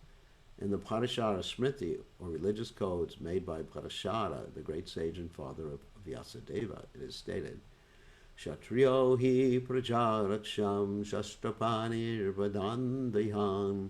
In the Parashara Smriti, or religious codes made by Parashara, the great sage and father of Vyasadeva, it is stated, Kshatriyo hi prajaraksham shastrapanir vadandayan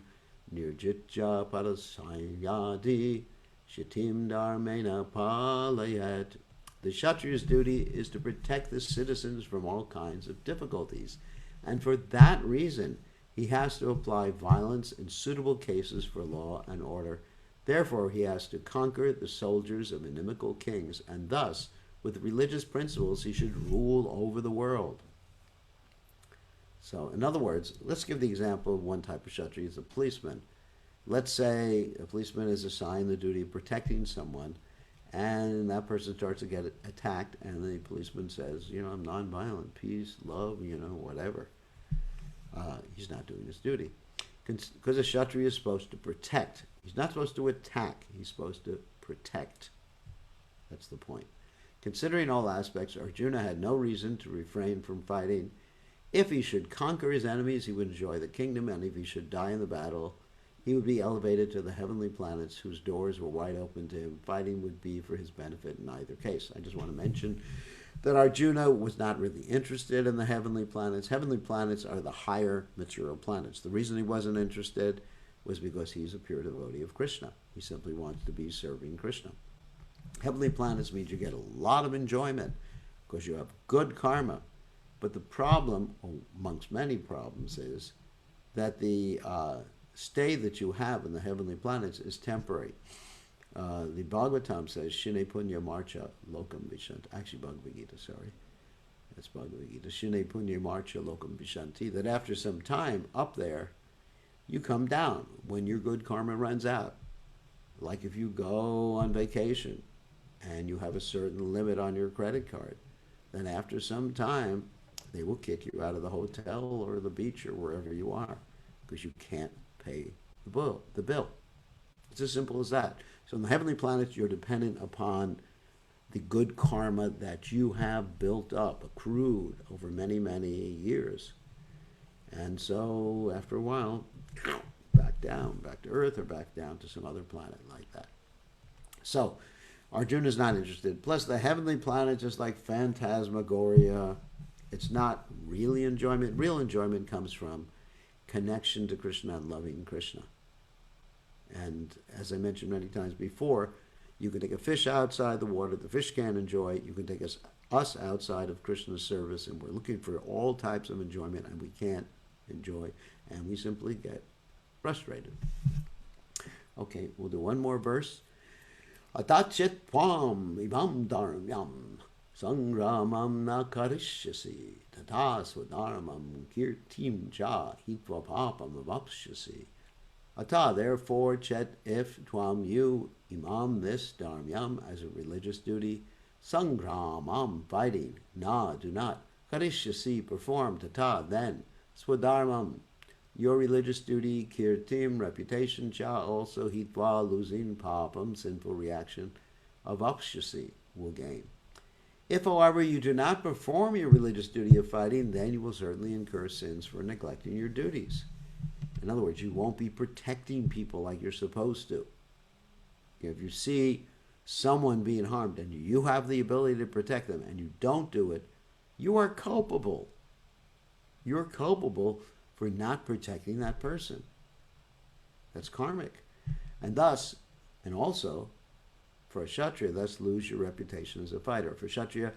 nirjitya parasayadi shitim dharmena palayat. The Kshatriya's duty is to protect the citizens from all kinds of difficulties, and for that reason he has to apply violence in suitable cases for law and order. Therefore he has to conquer the soldiers of inimical kings, and thus, with religious principles, he should rule over the world. So, in other words, let's give the example of one type of Kshatriya, is a policeman. Let's say a policeman is assigned the duty of protecting someone, and that person starts to get attacked, and the policeman says, I'm nonviolent, peace, love, whatever. He's not doing his duty. Because a Kshatriya is supposed to protect. He's not supposed to attack. He's supposed to protect. That's the point. Considering all aspects, Arjuna had no reason to refrain from fighting. If he should conquer his enemies, he would enjoy the kingdom, and if he should die in the battle, he would be elevated to the heavenly planets whose doors were wide open to him. Fighting would be for his benefit in either case. I just want to mention that Arjuna was not really interested in the heavenly planets. Heavenly planets are the higher material planets. The reason he wasn't interested was because he's a pure devotee of Krishna. He simply wants to be serving Krishna. Heavenly planets means you get a lot of enjoyment because you have good karma. But the problem, amongst many problems, is that the stay that you have in the heavenly planets is temporary. The Bhagavatam says, Shine Punya Marcha Lokam Vishanti. Actually, Bhagavad Gita, sorry. That's Bhagavad Gita. Shine Punya Marcha Lokam Vishanti. That after some time up there, you come down when your good karma runs out. Like if you go on vacation and you have a certain limit on your credit card, then after some time, they will kick you out of the hotel or the beach or wherever you are because you can't pay the bill. It's as simple as that. So in the heavenly planets, you're dependent upon the good karma that you have built up, accrued over many, many years. And so after a while, back down, back to Earth, or back down to some other planet like that. So Arjuna is not interested. Plus the heavenly planets is like phantasmagoria. It's not really enjoyment. Real enjoyment comes from connection to Krishna and loving Krishna. And as I mentioned many times before, you can take a fish outside the water, the fish can't enjoy it. You can take us outside of Krishna's service, and we're looking for all types of enjoyment, and we can't enjoy, and we simply get frustrated. Okay, we'll do one more verse. Atachit tvam ivam dharmyam sangramam na karishyasi tata swadharmam kirtim cha hitva papam avapshyasi. Ata, therefore, chet, if, tvam, you, imam, this, dharmyam, as a religious duty, sangramam, fighting, na, do not, karishyasi, perform, tata, then, swadharmam, your religious duty, kirtim, reputation, cha, also, hitva, losing, papam, sinful reaction, avapshyasi, will gain. If, however, you do not perform your religious duty of fighting, then you will certainly incur sins for neglecting your duties. In other words, you won't be protecting people like you're supposed to. If you see someone being harmed and you have the ability to protect them and you don't do it, you are culpable. You're culpable for not protecting that person. That's karmic. And thus, and also, for a Kshatriya, thus lose your reputation as a fighter. For Kshatriya,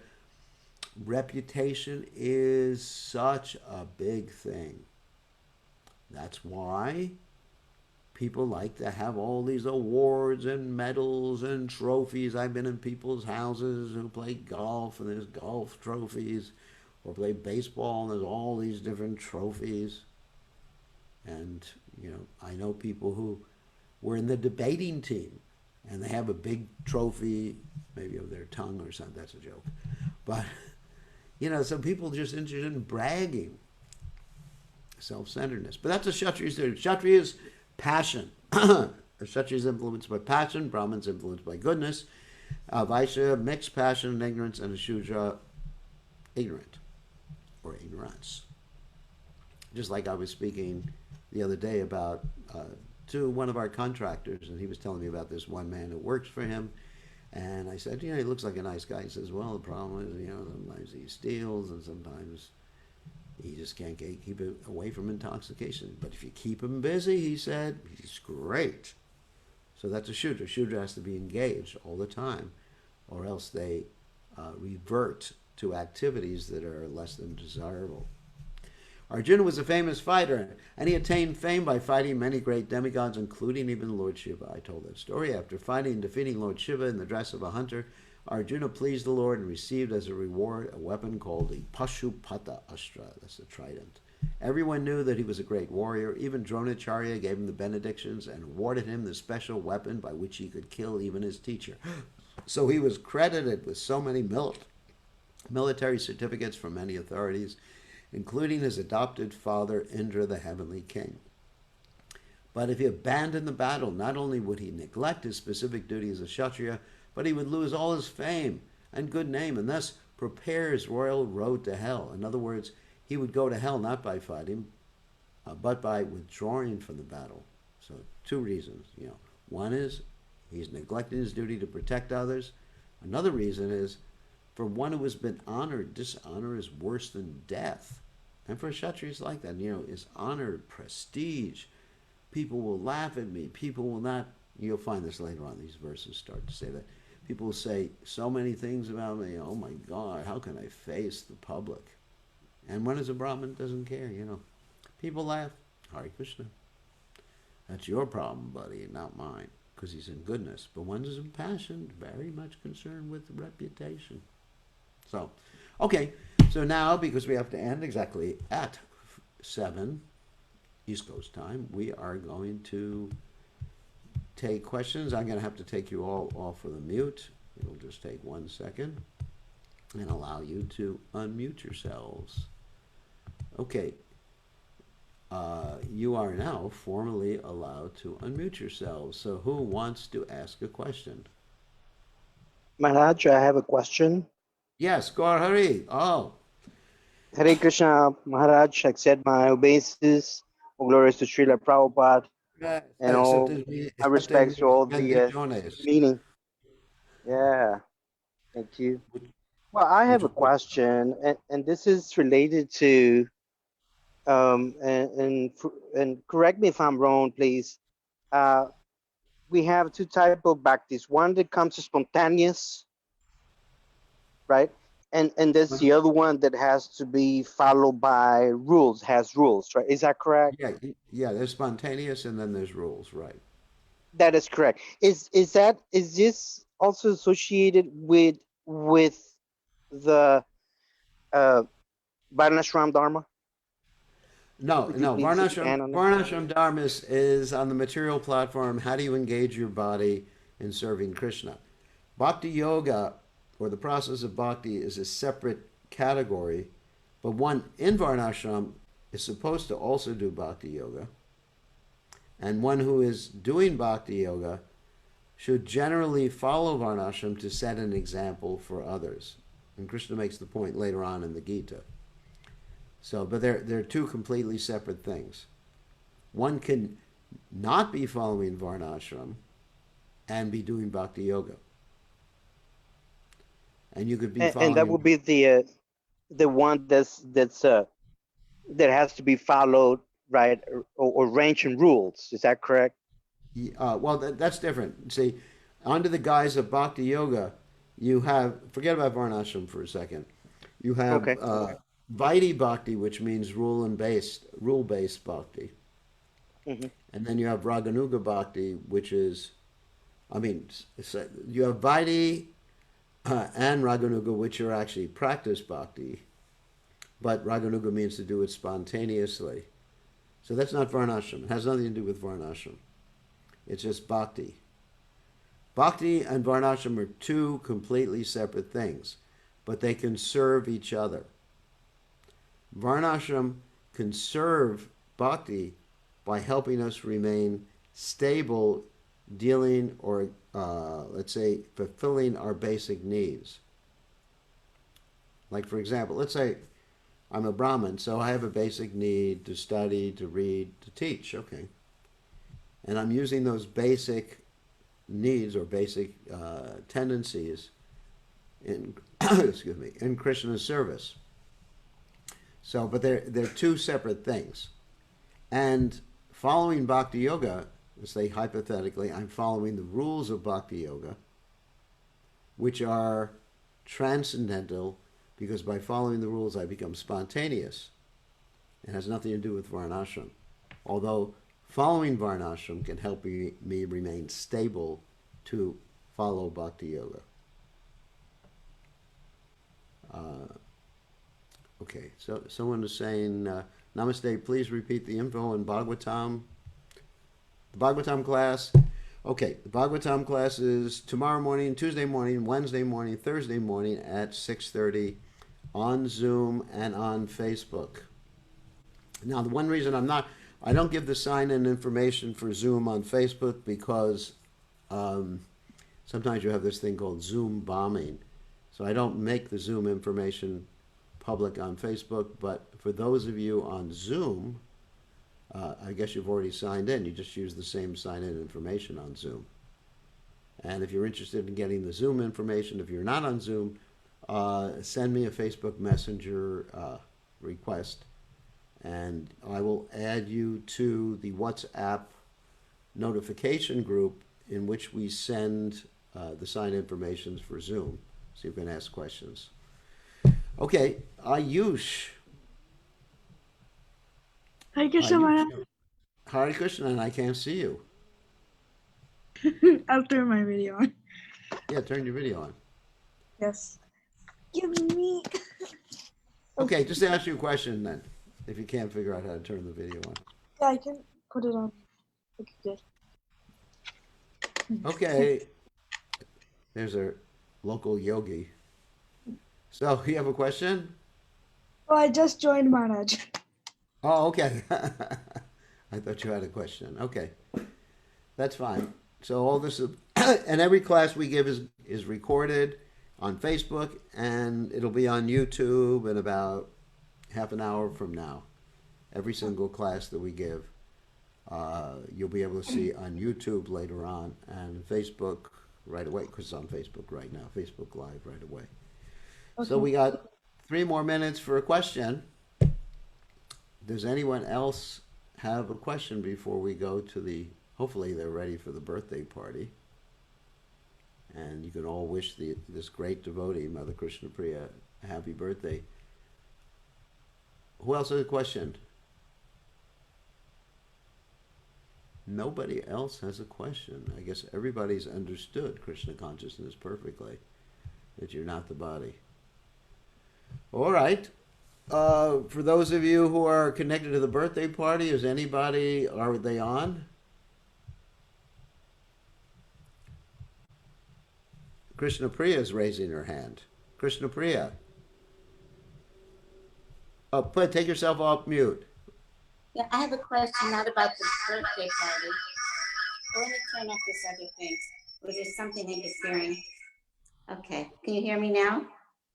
reputation is such a big thing. That's why people like to have all these awards and medals and trophies. I've been in people's houses who play golf, and there's golf trophies, or play baseball, and there's all these different trophies. And, I know people who were in the debating team, and they have a big trophy, maybe of their tongue or something. That's a joke. But, some people just interested in bragging. Self-centeredness. But that's a Kshatriya's theory. Kshatriya's passion. A Kshatriya is influenced by passion. Brahman's influenced by goodness. Vaishya, mixed passion and ignorance. And a Shudra, ignorant. Or ignorance. Just like I was speaking the other day about to one of our contractors, and he was telling me about this one man who works for him. And I said, he looks like a nice guy. He says, well, the problem is, sometimes he steals, and sometimes he just can't keep it away from intoxication. But if you keep him busy, he said, he's great. So that's a Shudra. Shudra has to be engaged all the time, or else they revert to activities that are less than desirable. Arjuna was a famous fighter, and he attained fame by fighting many great demigods, including even Lord Shiva. I told that story. After fighting and defeating Lord Shiva in the dress of a hunter, Arjuna pleased the Lord and received as a reward a weapon called the Pashupata Astra. That's the trident. Everyone knew that he was a great warrior. Even Dronacharya gave him the benedictions and awarded him the special weapon by which he could kill even his teacher. So he was credited with so many military certificates from many authorities, including his adopted father, Indra, the heavenly king. But if he abandoned the battle, not only would he neglect his specific duty as a Kshatriya, but he would lose all his fame and good name, and thus prepare his royal road to hell. In other words, he would go to hell not by fighting, but by withdrawing from the battle. So 2 reasons. One is he's neglecting his duty to protect others. Another reason is, for one who has been honored, dishonor is worse than death. And for Kshatriyas like that, is honor, prestige. People will laugh at me. People will not. You'll find this later on. These verses start to say that. People will say so many things about me. Oh my God, how can I face the public? And one as a Brahmin doesn't care, People laugh. Hare Krishna. That's your problem, buddy, not mine, because he's in goodness. But one is in passion, very much concerned with reputation. So, okay, so now, because we have to end exactly at 7 East Coast time, we are going to take questions. I'm going to have to take you all off of the mute. It'll just take 1 second and allow you to unmute yourselves. Okay, you are now formally allowed to unmute yourselves. So who wants to ask a question? Maharaj, I have a question. Yes, Gaura Hari. Oh. Hare Krishna, Maharaj, accept my obeisances. All glories to Srila Prabhupada. And all my respects to all the meaning. Yeah, thank you. Well, I have a question, and this is related to, and correct me if I'm wrong, please. We have 2 types of bhaktis. One that comes spontaneous, right? And there's the other one that has to be followed by rules, has rules, right? Is that correct? Yeah, there's spontaneous and then there's rules, right? That is correct. Is this also associated with the Varnashram Dharma? No. Varnashram Dharma is on the material platform. How do you engage your body in serving Krishna? Bhakti Yoga, or the process of bhakti, is a separate category, but one in Varnashram is supposed to also do bhakti yoga. And one who is doing bhakti yoga should generally follow Varnashram to set an example for others. And Krishna makes the point later on in the Gita. So, but they're 2 completely separate things. one can not be following Varnashram and be doing Bhakti Yoga. And you could be following... And that would be the one that has to be followed, right, or ancient rules. Is that correct? Well, that's different. See, under the guise of Bhakti Yoga, you have, forget about Varnashram for a second. You have Vaidhi Bhakti, which means rule-based Bhakti. Mm-hmm. And then you have Raganuga Bhakti, which is, you have Vaidhi and Raganuga, which are actually practice Bhakti. But Raganuga means to do it spontaneously. So that's not Varnashram. It has nothing to do with Varnashram. It's just Bhakti. Bhakti and Varnashram are two completely separate things, but they can serve each other. Varnashram can serve Bhakti by helping us remain stable, dealing or, let's say, fulfilling our basic needs. Like, for example, let's say I'm a Brahmin, so I have a basic need to study, to read, to teach, okay. And I'm using those basic needs or basic tendencies in, excuse me, in Krishna's service. So, but they're two separate things. And following Bhakti Yoga, say hypothetically, I'm following the rules of Bhakti Yoga, which are transcendental, because by following the rules I become spontaneous. It has nothing to do with Varnashram. Although following Varnashram can help me remain stable to follow Bhakti Yoga. Okay, so someone is saying, Namaste, please repeat the info on Bhagavatam. The Bhagavatam class. Okay, the Bhagavatam class is tomorrow morning, Tuesday morning, Wednesday morning, Thursday morning at 6:30 on Zoom and on Facebook. Now, the one reason I don't give the sign-in information for Zoom on Facebook because sometimes you have this thing called Zoom bombing. So I don't make the Zoom information public on Facebook, but for those of you on Zoom, I guess you've already signed in. You just use the same sign-in information on Zoom. And if you're interested in getting the Zoom information, if you're not on Zoom, send me a Facebook Messenger request, and I will add you to the WhatsApp notification group in which we send the sign information for Zoom, so you can ask questions. Okay, Ayush. Hare Krishna Maharaj. Hare Krishna, and I can't see you. I'll turn my video on. Yeah, turn your video on. Yes. Give me. Okay, just ask you a question then, if you can't figure out how to turn the video on. Yeah, I can put it on. Okay, good. Okay. There's a local yogi. So, you have a question? Oh, I just joined Maharaj. Oh, okay. I thought you had a question. Okay. That's fine. So all this is, and every class we give is recorded on Facebook, and it'll be on YouTube in about half an hour from now. Every single class that we give, you'll be able to see on YouTube later on, and Facebook right away, because it's on Facebook right now, Facebook Live right away. Okay. So we got 3 more minutes for a question. Does anyone else have a question before we go to the, hopefully they're ready for the birthday party. And you can all wish this great devotee, Mother Krishna Priya, a happy birthday. Who else has a question? Nobody else has a question. I guess everybody's understood Krishna consciousness perfectly, that you're not the body. All right. For those of you who are connected to the birthday party, is anybody, are they on? Krishna Priya is raising her hand. Krishna Priya. Oh, take yourself off mute. Yeah, I have a question, not about the birthday party. Let me turn off this other thing. Was there something interfering? Okay, can you hear me now?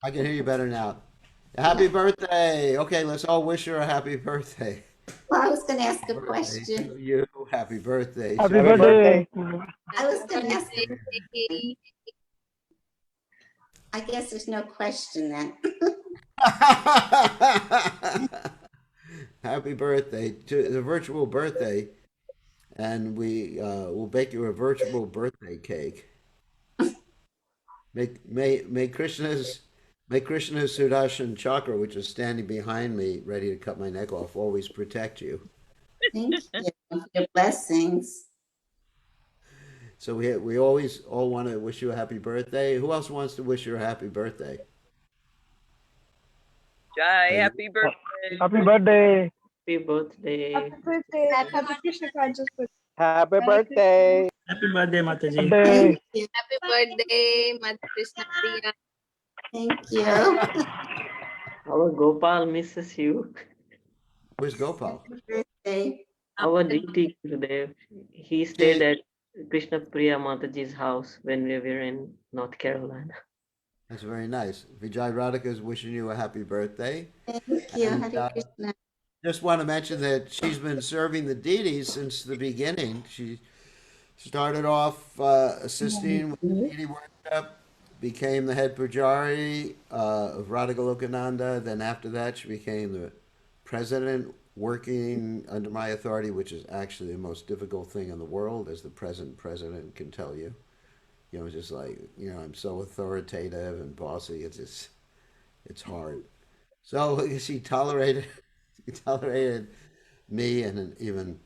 I can hear you better now. Happy birthday. Okay, let's all wish her a happy birthday. Well, I was going to ask a Birthday question. to you. Happy birthday. Happy Happy birthday. birthday. I was going to ask a question. I guess there's no question then. Happy birthday to the virtual birthday, and we will bake you a virtual birthday cake. May Krishna's Sudarshan chakra, which is standing behind me, ready to cut my neck off, always protect you. Thank you for your blessings. So we always all want to wish you a happy birthday. Who else wants to wish you a happy birthday? Jai, Are you- happy birthday. Happy birthday. Happy birthday. Happy birthday. Happy Krishna conscious birthday. Happy Hare birthday. Happy birthday, Mataji. Birthday. Thank you. Happy birthday, Mother Krishna Priya. Thank you. Our Gopal misses you. Where's Gopal? Birthday. Our DT Gurudev, he stayed at Krishna Priya Mataji's house when we were in North Carolina. That's very nice. Vijay Radhika is wishing you a happy birthday. Thank you. And, Hare Krishna. Just want to mention that she's been serving the deities since the beginning. She started off assisting with the deity workshop, became the head pujari of Radhagolokananda. Then after that, she became the president, working under my authority, which is actually the most difficult thing in the world, as the present president can tell you. You know, it's just like, you know, I'm so authoritative and bossy. It's hard. So she tolerated me, and then even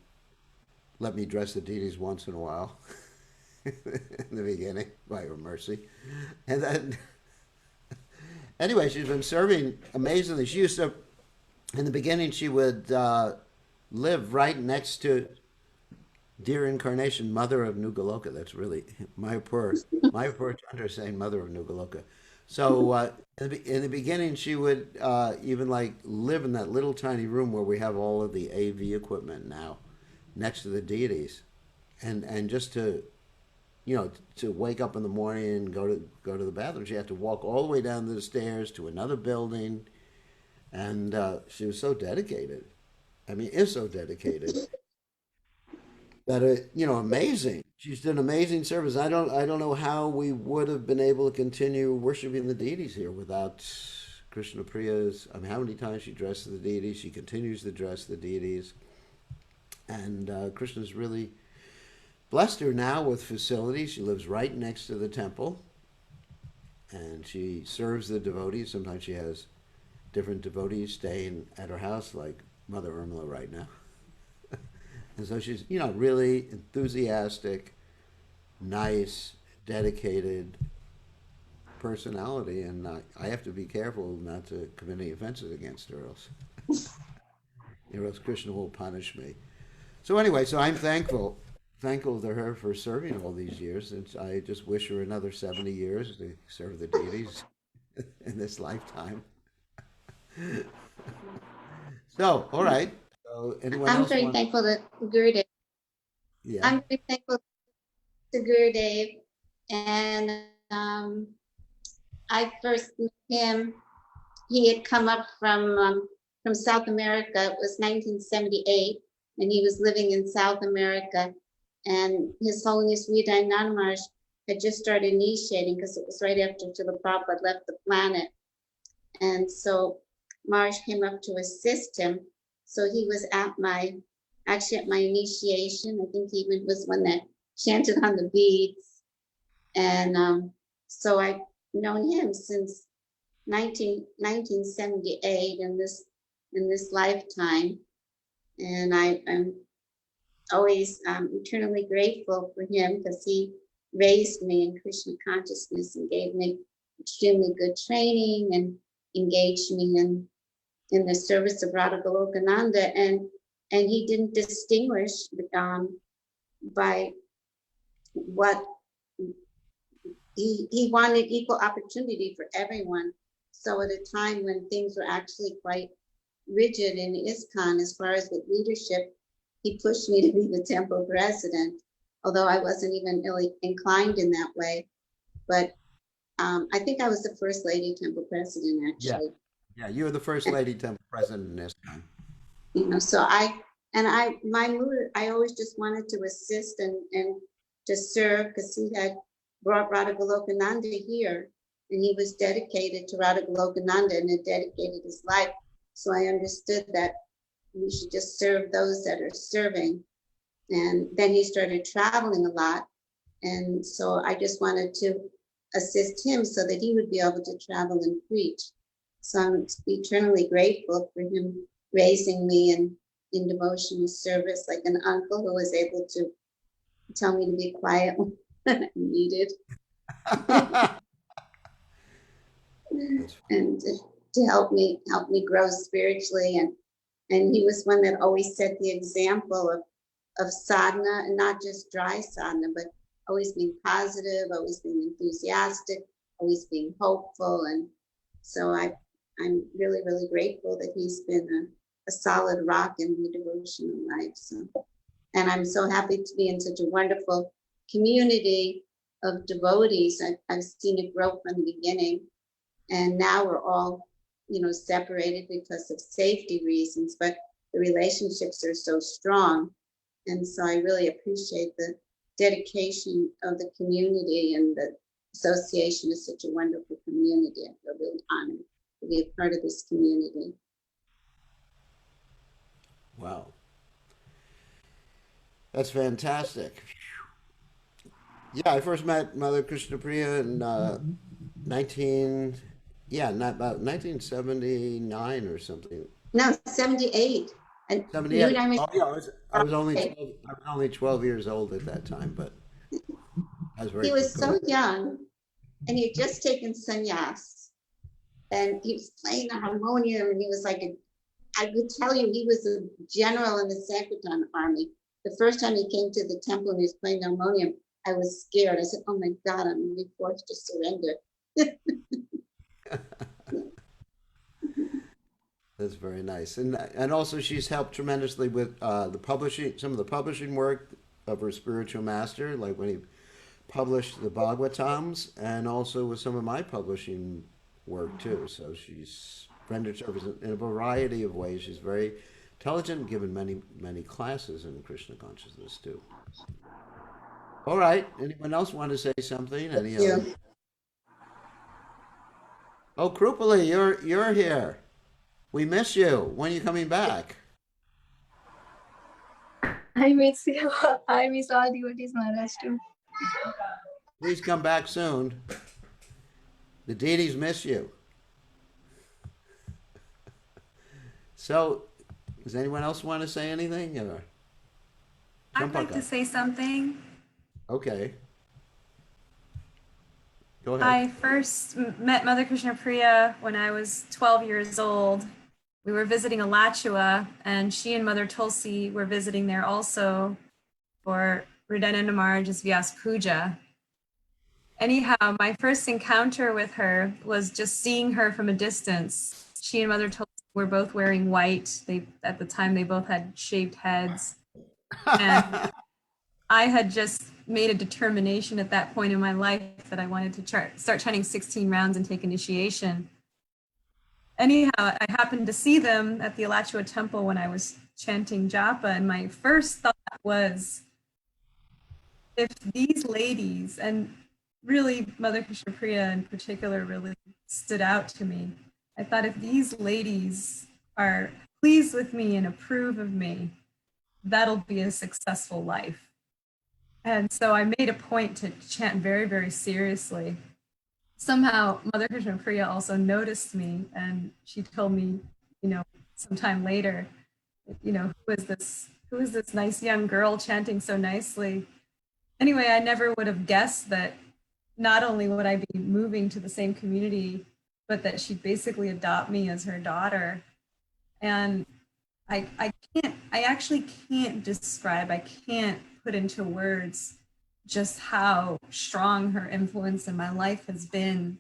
let me dress the deities once in a while in the beginning by her mercy. And then, anyway, she's been serving amazingly. She used to, in the beginning, she would live right next to Dear Incarnation, Mother of New Goloka. That's really my poor Chandra saying Mother of New Goloka. So in the beginning, she would even like live in that little tiny room where we have all of the AV equipment now, next to the deities, and just to, you know, to wake up in the morning and go to the bathroom, she had to walk all the way down the stairs to another building, and she was so dedicated. I mean, is so dedicated that you know, amazing. She's done amazing service. I don't know how we would have been able to continue worshiping the deities here without Krishna Priya's. I mean, how many times she dressed the deities? She continues to dress the deities, and Krishna's really blessed her now with facilities. She lives right next to the temple, and she serves the devotees. Sometimes she has different devotees staying at her house, like Mother Urmila right now. And so she's, you know, really enthusiastic, nice, dedicated personality, and I have to be careful not to commit any offenses against her, or else Krishna will punish me. So anyway, so I'm thankful to her for serving all these years, and I just wish her another 70 years to serve the deities in this lifetime. So, all right. So anyone I'm else very want? thankful to Gurudev. Yeah. I'm very thankful to Gurudev. And I first met him. He had come up from South America. It was 1978, and he was living in South America. And His Holiness Vidayananda Maharaj had just started initiating, because it was right after Srila Prabhupada left the planet. And so Maharaj came up to assist him. So he was at my initiation. I think he even was one that chanted on the beads. And so I've known him since 1978 in this lifetime. And I'm always eternally grateful for him, because he raised me in Krishna consciousness and gave me extremely good training and engaged me in the service of Radha Golokananda, and he didn't distinguish by what he wanted equal opportunity for everyone. So at a time when things were actually quite rigid in ISKCON as far as with leadership, he pushed me to be the temple president, although I wasn't even really inclined in that way. But I think I was the first lady temple president, actually. Yeah, you were the first lady temple president in ISKCON. You know, so I And my mood, I always just wanted to assist and to serve, because he had brought Radha Golokananda here, and he was dedicated to Radha Golokananda and had dedicated his life. So I understood that we should just serve those that are serving. And then he started traveling a lot. And so I just wanted to assist him so that he would be able to travel and preach. So I'm eternally grateful for him raising me in devotional service, like an uncle who was able to tell me to be quiet when I needed. And to help me grow spiritually. And he was one that always set the example of sadhana, and not just dry sadhana, but always being positive, always being enthusiastic, always being hopeful. And so I'm really, really grateful that he's been a solid rock in my devotional life. So, and I'm so happy to be in such a wonderful community of devotees. I've seen it grow from the beginning, and now we're all, separated because of safety reasons, but the relationships are so strong. And so I really appreciate the dedication of the community, and the association is such a wonderful community. I feel really honored to be a part of this community. Wow. That's fantastic. Yeah, I first met Mother Krishna Priya in 1979 or something. No, 78. And you 78. and I were Oh yeah, I was only 12 years old at that time, but I was very he was quick. so young, and he had just taken sannyas, and he was playing the harmonium, and he was like I could tell you he was a general in the Sankirtan army. The first time he came to the temple and he was playing the harmonium, I was scared. I said, "Oh my God, I'm going to be forced to surrender." That's very nice, and also she's helped tremendously with some of the publishing work of her spiritual master, like when he published the Bhagavatams, and also with some of my publishing work too. So she's rendered service in a variety of ways. She's very intelligent, and given many classes in Krishna consciousness too. All right, anyone else want to say something? Any other? Yeah. Oh, Krupali, you're here. We miss you. When are you coming back? I miss you. I miss all devotees, Maharaj too. Please come back soon. The deities miss you. So, does anyone else want to say anything? Or I'd like to say something. Okay. Go ahead. I first met Mother Krishna Priya when I was 12 years old. We were visiting Alachua, and she and Mother Tulsi were visiting there also for Hridayananda Maharaj's Vyas Puja. Anyhow, my first encounter with her was just seeing her from a distance. She and Mother Tulsi were both wearing white. At the time, they both had shaved heads. And I had just made a determination at that point in my life that I wanted to start chanting 16 rounds and take initiation. Anyhow, I happened to see them at the Alachua temple when I was chanting japa, and my first thought was, if these ladies, and really Mother Krishna Priya in particular really stood out to me, I thought, if these ladies are pleased with me and approve of me, that'll be a successful life. And so I made a point to chant very, very seriously. Somehow Mother Krishna Priya also noticed me, and she told me, sometime later, who is this nice young girl chanting so nicely? Anyway, I never would have guessed that not only would I be moving to the same community, but that she'd basically adopt me as her daughter. And I actually can't describe, I can't put into words just how strong her influence in my life has been.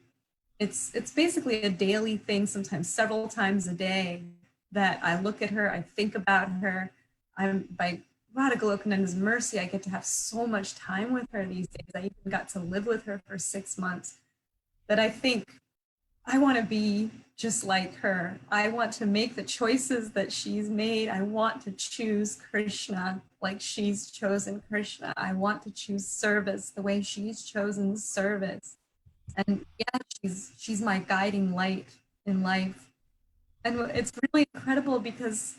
It's basically a daily thing, sometimes several times a day, that I look at her, I think about her. By Radha Golokananda's mercy, I get to have so much time with her these days. I even got to live with her for 6 months, that I think I want to be just like her. I want to make the choices that she's made. I want to choose Krishna like she's chosen Krishna. I want to choose service the way she's chosen service. And yeah, she's my guiding light in life. And it's really incredible because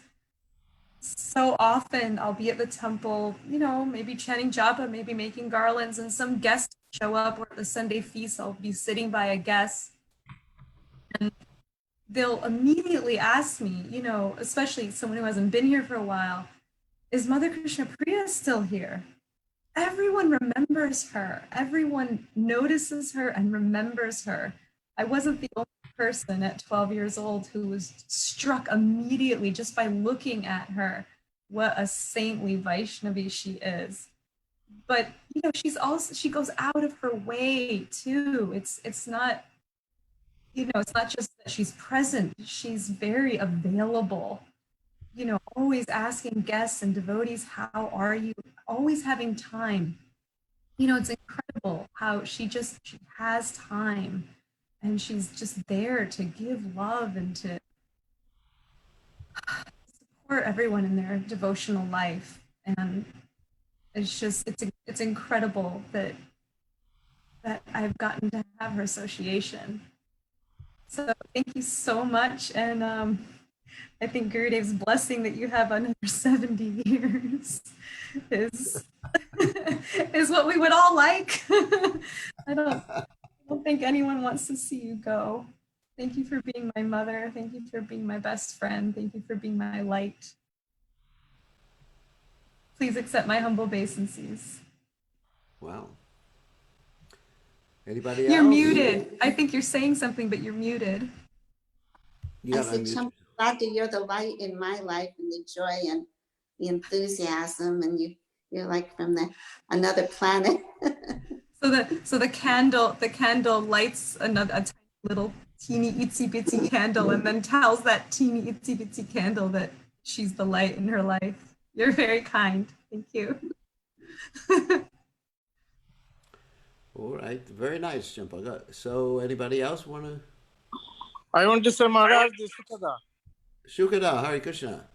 so often I'll be at the temple, you know, maybe chanting japa, maybe making garlands, and some guests show up, or at the Sunday feast, I'll be sitting by a guest, and they'll immediately ask me, you know, especially someone who hasn't been here for a while, is Mother Krishna Priya still here? Everyone remembers her. Everyone notices her and remembers her. I wasn't the only person at 12 years old who was struck immediately just by looking at her what a saintly Vaishnavi she is. But you know, she goes out of her way too. It's not, you know, it's not just that she's present, she's very available, you know, always asking guests and devotees, how are you? Always having time. You know, it's incredible how she has time, and she's just there to give love and to support everyone in their devotional life. And it's incredible that I've gotten to have her association. So thank you so much. And I think Gurudev's blessing that you have another 70 years is is what we would all like. I don't think anyone wants to see you go. Thank you for being my mother. Thank you for being my best friend. Thank you for being my light. Please accept my humble obeisances. Wow. Anybody else? You're muted. I think you're saying something, but you're muted. You I said, Champagada, you're the light in my life, and the joy and the enthusiasm, and you're like from another planet. So the candle lights a tiny little teeny itsy bitsy candle, and then tells that teeny itsy bitsy candle that she's the light in her life. You're very kind. Thank you. All right, very nice, Champaga. So anybody else want to? I want to say, Maharaj, this Shukada. Shukada, Hare Krishna.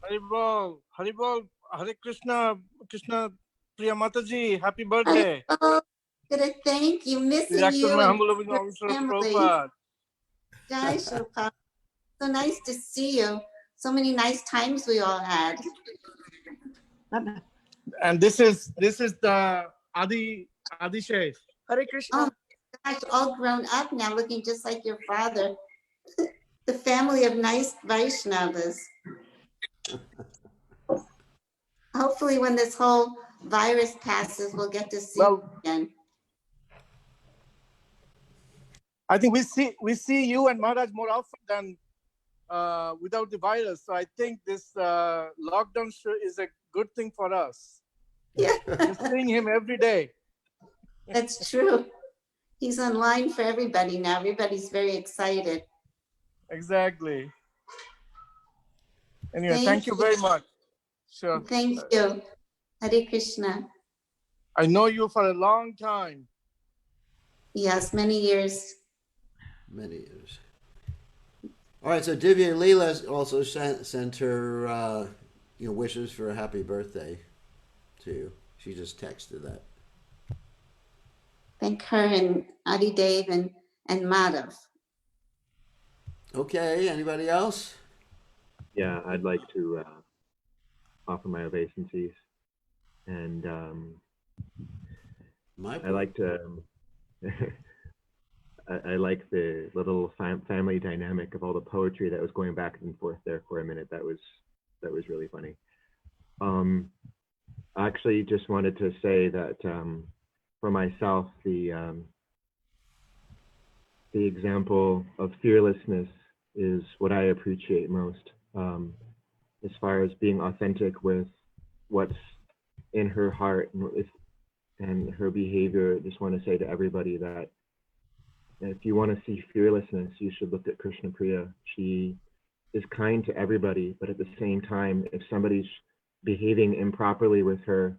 Haribol, Haribol, Hare Krishna, Krishna Priya Mataji, happy birthday. Oh, good, thank you. Missing Director you my and humble your officer family. Prabhupada. Jai Shilpa. So nice to see you. So many nice times we all had. And this is the Adi Sheikh. Hare Krishna. Oh gosh, all grown up now, looking just like your father. The family of nice Vaishnavas. Hopefully when this whole virus passes, we'll get to see you again. I think we see you and Maharaj more often than without the virus. So I think this lockdown is a good thing for us. Yeah. Just seeing him every day. That's true. He's online for everybody now. Everybody's very excited. Exactly. Anyway, thank you very much. Sure. Thank you. Hare Krishna. I know you for a long time. Yes, many years. Many years. All right, so Divya Leela also sent her wishes for a happy birthday to you. She just texted that. Thank her and Adi Dev and Madhav. Okay, anybody else? Yeah, I'd like to offer my obeisances, and I like to. I like the little family dynamic of all the poetry that was going back and forth there for a minute. That was really funny. I actually just wanted to say that for myself, the example of fearlessness is what I appreciate most. As far as being authentic with what's in her heart and her behavior, I just want to say to everybody that if you want to see fearlessness, you should look at Krishna Priya. She is kind to everybody, but at the same time, if somebody's behaving improperly with her,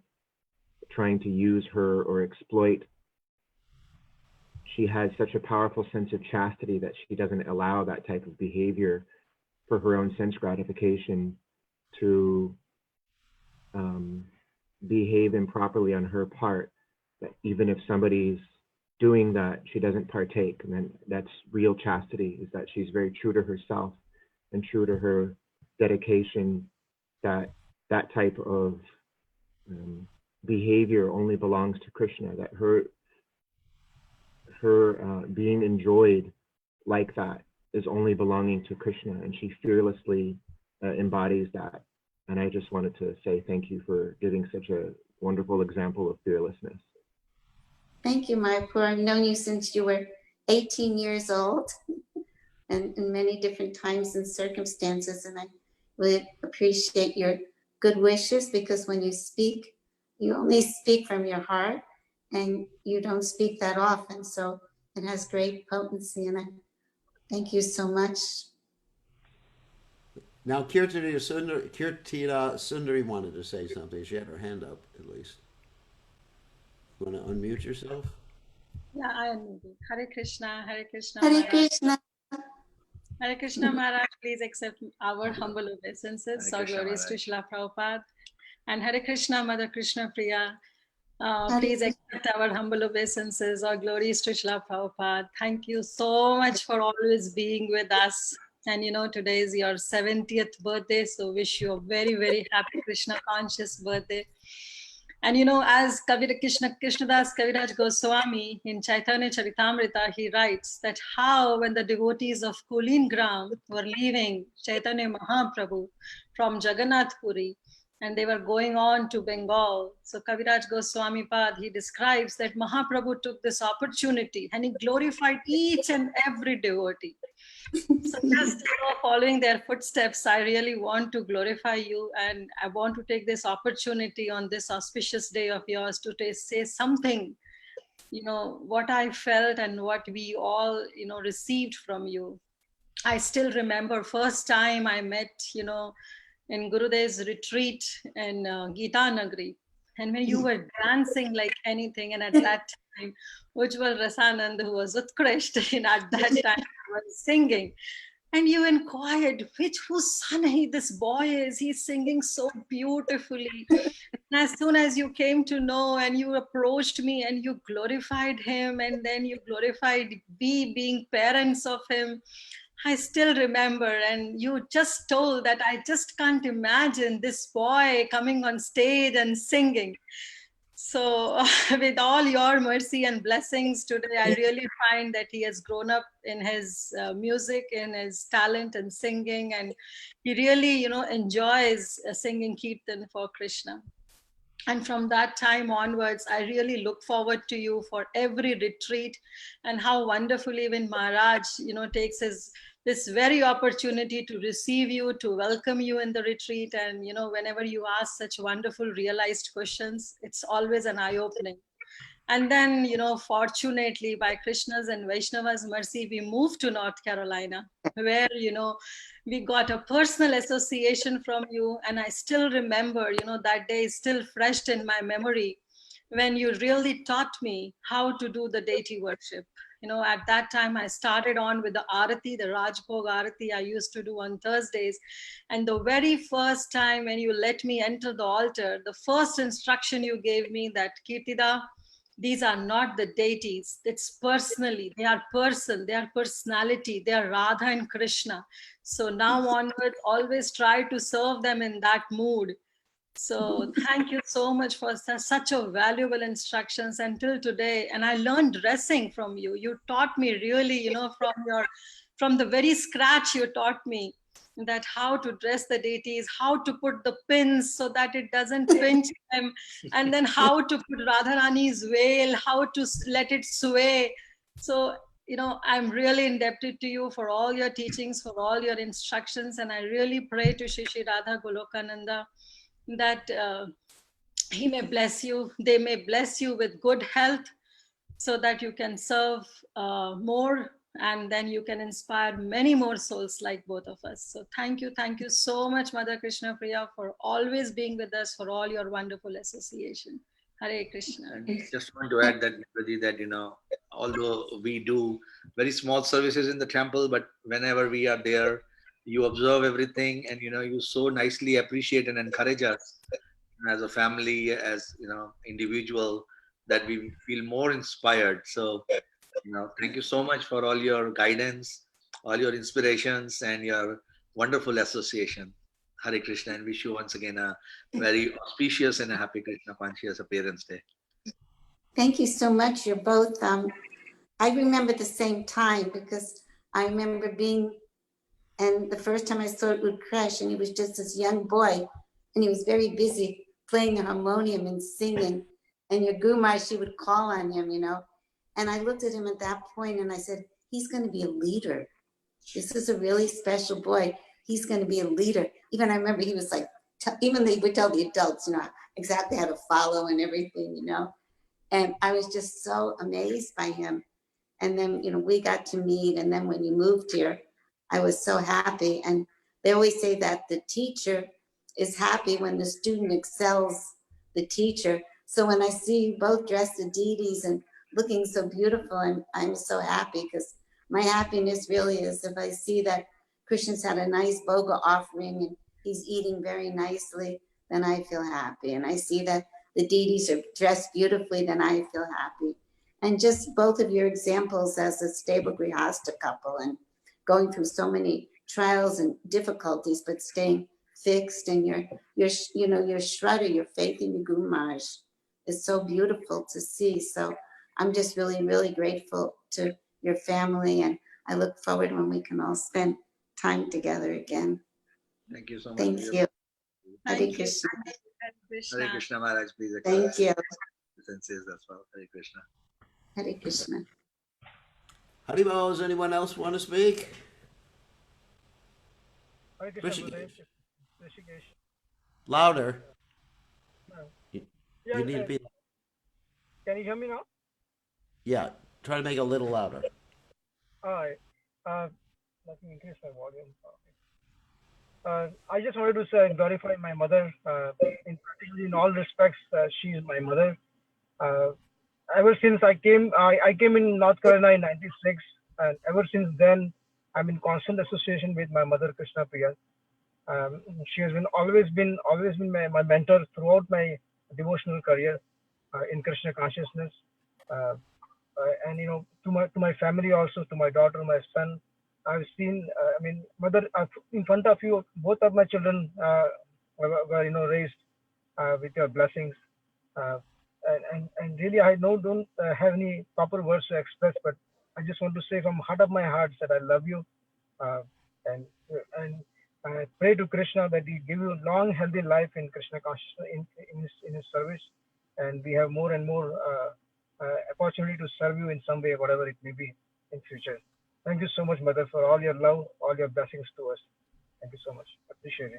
trying to use her or exploit, she has such a powerful sense of chastity that she doesn't allow that type of behavior for her own sense gratification to behave improperly on her part. That even if somebody's doing that, she doesn't partake. And then that's real chastity, is that she's very true to herself and true to her dedication, that that type of behavior only belongs to Krishna, that her being enjoyed like that is only belonging to Krishna, and she fearlessly embodies that. And I just wanted to say thank you for giving such a wonderful example of fearlessness. Thank you, Mayapur. I've known you since you were 18 years old, and in many different times and circumstances, and I really appreciate your good wishes, because when you speak, you only speak from your heart, and you don't speak that often, so it has great potency, and I thank you so much. Now, Kirtida Sundari wanted to say something. She had her hand up, at least. You want to unmute yourself? Yeah, I unmuted. Hare Krishna, Hare Krishna. Hare Maharaj. Krishna. Hare Krishna Maharaj, please accept our humble obeisances. All glories to Srila Prabhupada. And Hare Krishna, Mother Krishna Priya. Please accept our humble obeisances. All glories to Srila Prabhupada. Thank you so much for always being with us. And you know, today is your 70th birthday, so wish you a very, very happy Krishna conscious birthday. And you know, as Krishnadas Kaviraj Goswami in Chaitanya Charitamrita, he writes that how when the devotees of Kulin Gram were leaving Chaitanya Mahaprabhu from Jagannath Puri, and they were going on to Bengal. So Kaviraj Goswami Pad, he describes that Mahaprabhu took this opportunity and he glorified each and every devotee. So just following their footsteps, I really want to glorify you, and I want to take this opportunity on this auspicious day of yours to say something, you know, what I felt and what we all, you know, received from you. I still remember first time I met, you know, in Gurudev's retreat in Gita Nagari, and when you were dancing like anything, and at that time, Ujjwal Rasanand, who was Utkrishta, and at that time was singing, and you inquired whose son this boy is. He's singing so beautifully. And as soon as you came to know and you approached me and you glorified him, and then you glorified we being parents of him, I still remember, and you just told that I just can't imagine this boy coming on stage and singing. So with all your mercy and blessings today, I really find that he has grown up in his music, in his talent and singing, and he really, you know, enjoys singing Kirtan for Krishna. And from that time onwards, I really look forward to you for every retreat, and how wonderfully even Maharaj, you know, takes this very opportunity to receive you, to welcome you in the retreat. And, you know, whenever you ask such wonderful realized questions, it's always an eye-opening. And then, you know, fortunately, by Krishna's and Vaishnava's mercy, we moved to North Carolina, where, you know, we got a personal association from you. And I still remember, you know, that day is still fresh in my memory, when you really taught me how to do the deity worship. You know, at that time, I started on with the Arati, the Rajbhog Arati I used to do on Thursdays. And the very first time when you let me enter the altar, the first instruction you gave me that, Kirtida, these are not the deities. It's personally, they are person, they are personality, they are Radha and Krishna. So now onwards, always try to serve them in that mood. So thank you so much for such a valuable instructions until today. And I learned dressing from you. You taught me really, you know, from the very scratch, you taught me that how to dress the deities, how to put the pins so that it doesn't pinch them, and then how to put Radharani's veil, how to let it sway. So, you know, I'm really indebted to you for all your teachings, for all your instructions. And I really pray to Shri Shri Radha Golokananda that he may bless you, they may bless you with good health, so that you can serve more, and then you can inspire many more souls like both of us. So thank you so much, Mother Krishna Priya, for always being with us, for all your wonderful association. Hare Krishna. And just want to add that, Neeraji, that, although we do very small services in the temple, but whenever we are there, you observe everything, and you so nicely appreciate and encourage us as a family, as individual, that we feel more inspired. So, thank you so much for all your guidance, all your inspirations, and your wonderful association. Hare Krishna, and wish you once again a very auspicious and a happy Krishna Conscious Appearance Day. Thank you so much. You're both, I remember the same time, because I remember being, and the first time I saw Utkarsh, and he was just this young boy, and he was very busy playing the harmonium and singing, and your Gumar, she would call on him, and I looked at him at that point and I said, he's going to be a leader. This is a really special boy. He's going to be a leader. Even I remember he was like, even they would tell the adults, exactly how to follow and everything, and I was just so amazed by him. And then, we got to meet. And then when you moved here, I was so happy. And they always say that the teacher is happy when the student excels the teacher. So when I see you both dressed as deities and looking so beautiful, I'm so happy, because my happiness really is if I see that Krishna's had a nice bhoga offering and he's eating very nicely, then I feel happy. And I see that the deities are dressed beautifully, then I feel happy. And just both of your examples as a stable grihasta couple and going through so many trials and difficulties, but staying fixed, and your shraddha, your faith in your Guru Maharaj is so beautiful to see. So I'm just really, really grateful to your family, and I look forward when we can all spend time together again. Thank you so much. Thank you. Thank Hare you. Krishna. Hare Krishna. Hare Krishna Maharaj, please Thank accept you. senses as well. Hare Krishna. Hare Krishna. Haribo, does anyone else want to speak? Hare Krishna, Rishikesh. Rishikesh. Louder. No. You Yeah, need to be. can you hear me now? Yeah, try to make it a little louder. All right. Let me increase my volume. I just wanted to say glorify my mother. In all respects, she is my mother. Ever since I came in North Carolina in '96, and ever since then, I'm in constant association with my mother, Krishna Priya. She has always been my mentor throughout my devotional career in Krishna consciousness. And to my family also, to my daughter, my son, I've seen, mother, in front of you, both of my children were raised with your blessings. And really, I don't have any proper words to express, but I just want to say from heart of my heart that I love you, and I pray to Krishna that He give you a long, healthy life in Krishna consciousness, in His service, and we have more and more opportunity to serve you in some way, whatever it may be in future. Thank you so much, Mother, for all your love, all your blessings to us. Thank you so much. Appreciate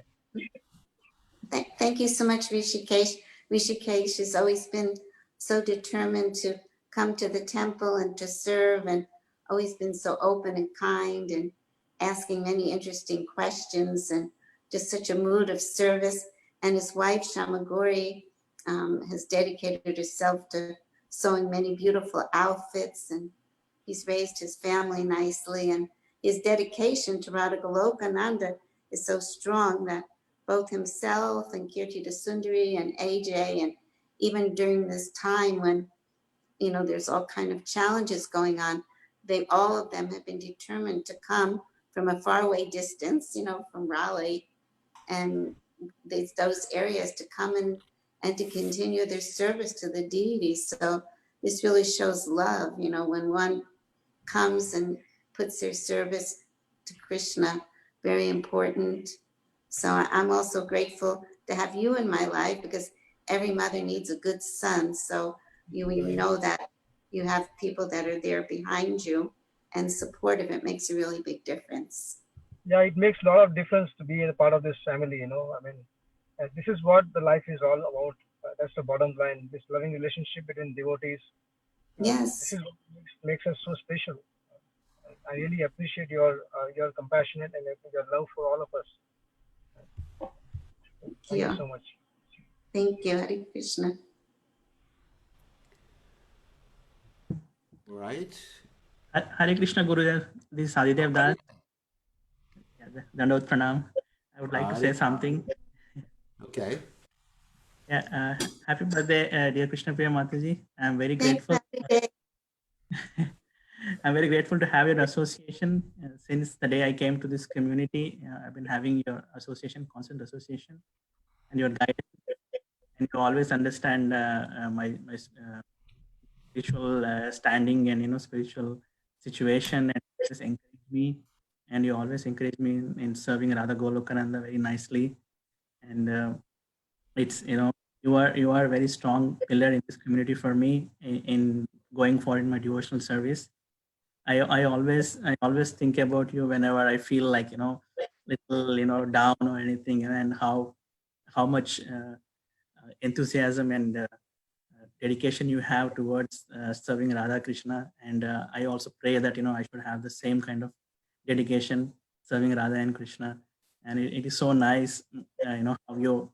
it. Thank you so much, Rishikesh. Rishikesh has always been so determined to come to the temple and to serve, and always been so open and kind, and asking many interesting questions, and just such a mood of service. And his wife, Shamagori, has dedicated herself to sewing many beautiful outfits, and he's raised his family nicely, and his dedication to Radha Golokananda is so strong that both himself and Kirtida Sundari and AJ, and even during this time when, there's all kind of challenges going on, all of them have been determined to come from a faraway distance, from Raleigh and those areas, to come and to continue their service to the deities. So this really shows love, when one comes and puts their service to Krishna, very important. So I'm also grateful to have you in my life, because every mother needs a good son. So you know that you have people that are there behind you and supportive. It makes a really big difference. Yeah, it makes a lot of difference to be a part of this family, this is what the life is all about. That's the bottom line, this loving relationship between devotees. Yes. This is what makes us so special. I really appreciate your compassionate and your love for all of us. Thank you so much. Thank you, Hare Krishna. Right. Hare Krishna Gurudev. This is Adidev Das. Dandavat Pranam. I would like to say something. Okay. Yeah. Happy birthday, dear Krishna Priya Mataji. I'm very grateful. I'm very grateful to have your association. Since the day I came to this community, I've been having your association, constant association, and your guidance. And you always understand my spiritual standing and spiritual situation, and always encourage me. And you always encourage me in serving Radha Golokananda very nicely. And it's you are a very strong pillar in this community for me in going forward in my devotional service. I always think about you whenever I feel like little down or anything, and how much enthusiasm and dedication you have towards serving Radha Krishna. And I also pray that I should have the same kind of dedication serving Radha and Krishna. And it is so nice, how you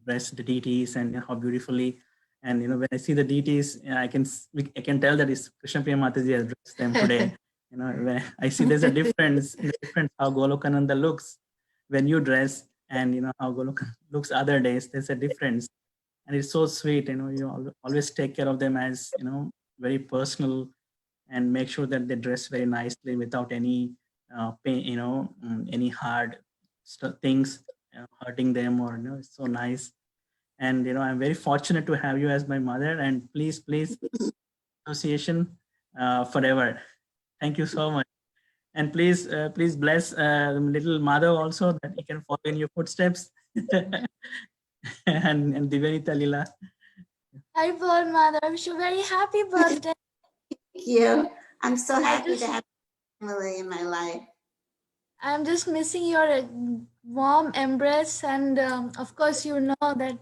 dress the deities and how beautifully. And when I see the deities, I can tell that it's Krishna Priya Mataji has dressed them today. When I see there's a difference in the difference how Golokananda looks when you dress, and how Golokananda looks other days. There's a difference, and it's so sweet. You always take care of them as very personal, and make sure that they dress very nicely without any pain, any hard things hurting them, or it's so nice. And I'm very fortunate to have you as my mother, and please association forever. Thank you so much. And please bless little mother also, that he can follow in your footsteps. and Divanita Lila. Hi, born mother. I wish you a very happy birthday. Thank you. I'm so happy to have family in my life. I'm just missing your warm embrace, and of course, you know that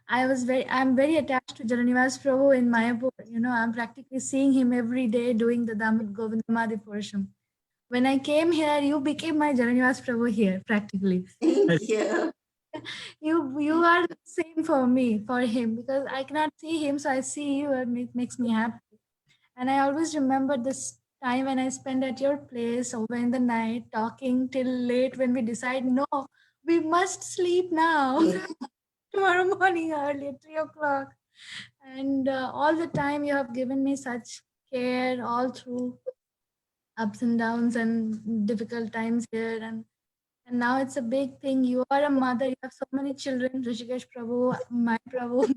I'm very attached to Jaranivas Prabhu in Mayapur. I'm practically seeing him every day doing the Damit Govindamadi portion. When I came here, you became my Jaranivas Prabhu here, practically. Thank you. You are the same for me, for him, because I cannot see him, so I see you, and it makes me happy. And I always remember this time when I spent at your place over in the night, talking till late, when we decide, no, we must sleep now. Tomorrow morning early at 3 o'clock. And all the time you have given me such care all through ups and downs and difficult times here. And now it's a big thing. You are a mother. You have so many children. Rishikesh Prabhu, my Prabhu,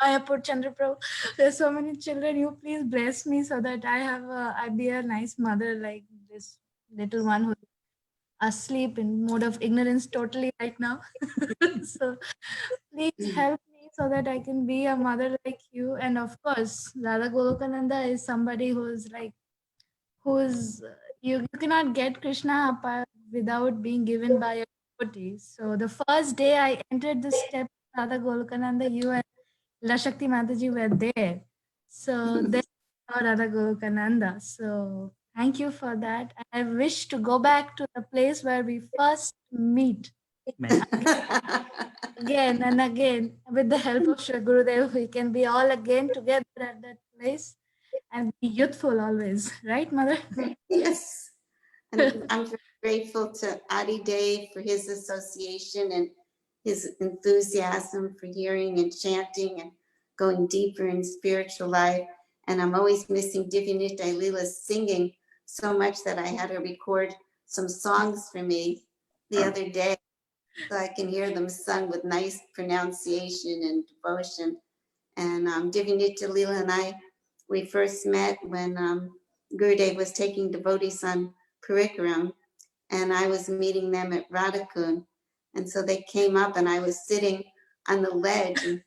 Mayapur Chandra Prabhu. There's so many children. You please bless me so that I be a nice mother like this little one who's asleep in mode of ignorance totally right now. So please help me so that I can be a mother like you. And of course, Radha Golokananda is somebody you cannot get Krishna apart without being given by a devotee. So the first day I entered the step of Radha Golokananda, you and Lashakti Mataji were there. So then I saw Radha Golokananda. So thank you for that. I wish to go back to the place where we first meet. Again and again, with the help of Shri Gurudev, we can be all again together at that place and be youthful always. Right, Mother? Yes. And I'm very grateful to Adi Dev for his association and his enthusiasm for hearing and chanting and going deeper in spiritual life. And I'm always missing Divinita Lila's singing so much that I had her record some songs for me the other day, so I can hear them sung with nice pronunciation and devotion. And Divinita Lila and we first met when Gurudev was taking devotees on Parikaram, and I was meeting them at Radhakund. And so they came up, and I was sitting on the ledge, and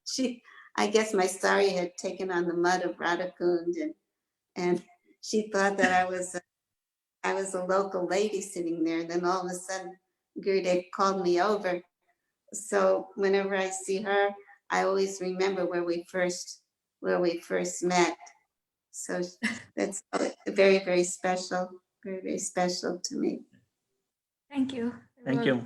she I guess my sari had taken on the mud of Radhakund, and she thought that I was a local lady sitting there. Then all of a sudden, Gurudev called me over. So whenever I see her, I always remember where we first met. So that's very, very special, very, very special to me. Thank you. Thank you.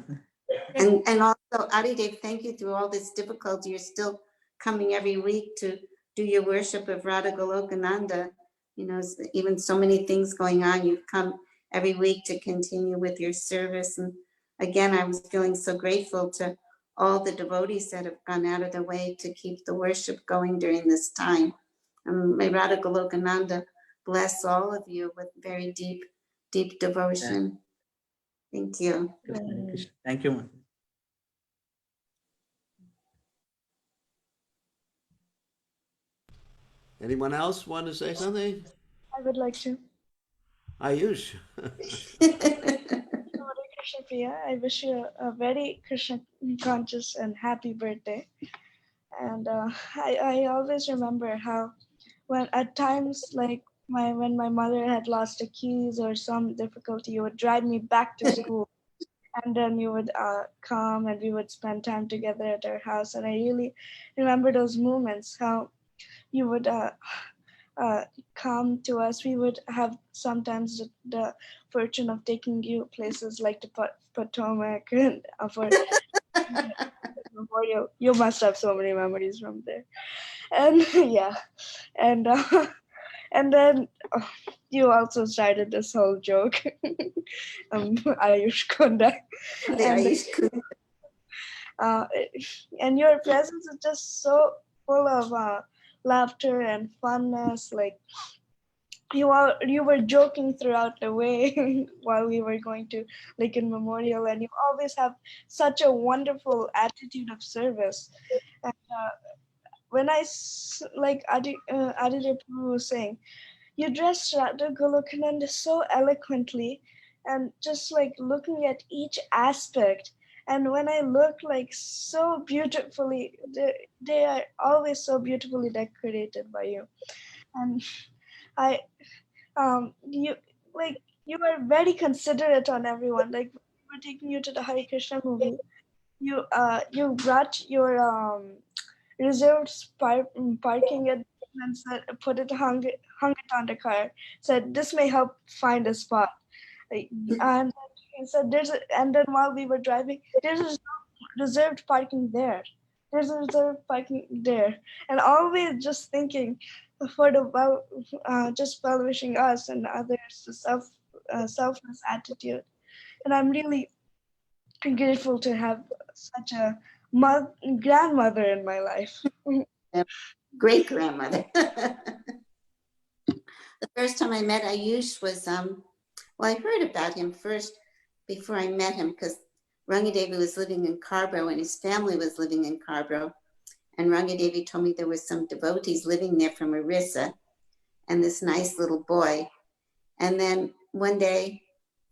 And also, Adidev, thank you through all this difficulty. You're still coming every week to do your worship of Radha Golokananda. You know, even so many things going on, you've come every week to continue with your service. And again, I was feeling so grateful to all the devotees that have gone out of their way to keep the worship going during this time. And may Radha Golokananda bless all of you with very deep, deep devotion. Thank you. Thank you, Mother. Anyone else want to say something? I would like to. Ayush. Krishna Priya, I wish you a very Krishna conscious and happy birthday. And I always remember how when at times like when my mother had lost the keys or some difficulty, you would drive me back to school. And then you would come and we would spend time together at our house. And I really remember those moments, how you would come to us. We would have sometimes the fortune of taking you places like the Potomac and for Memorial. You must have so many memories from there. And yeah, and then you also started this whole joke, Ayush Kunda. And your presence is just so full of laughter and funness. Like you were joking throughout the way while we were going to Lincoln Memorial, and you always have such a wonderful attitude of service. And when I like Aditya Prabhu was saying, you dressed Radha Golokananda so eloquently, and just like looking at each aspect. And when I look like so beautifully, they are always so beautifully decorated by you. And you are very considerate on everyone. Like we were taking you to the Hare Krishna movie, you brought your reserved parking at and said, hung it on the car. Said this may help find a spot. And he said and then while we were driving, there's a reserved parking there. There's a reserved parking there, and always just thinking for the just well wishing us and others, selfless attitude. And I'm really grateful to have such a grandmother in my life. Great grandmother. The first time I met Ayush was, well, I heard about him first before I met him because Rangadevi was living in Carborough and his family was living in Carborough. And Rangadevi told me there were some devotees living there from Orissa and this nice little boy. And then one day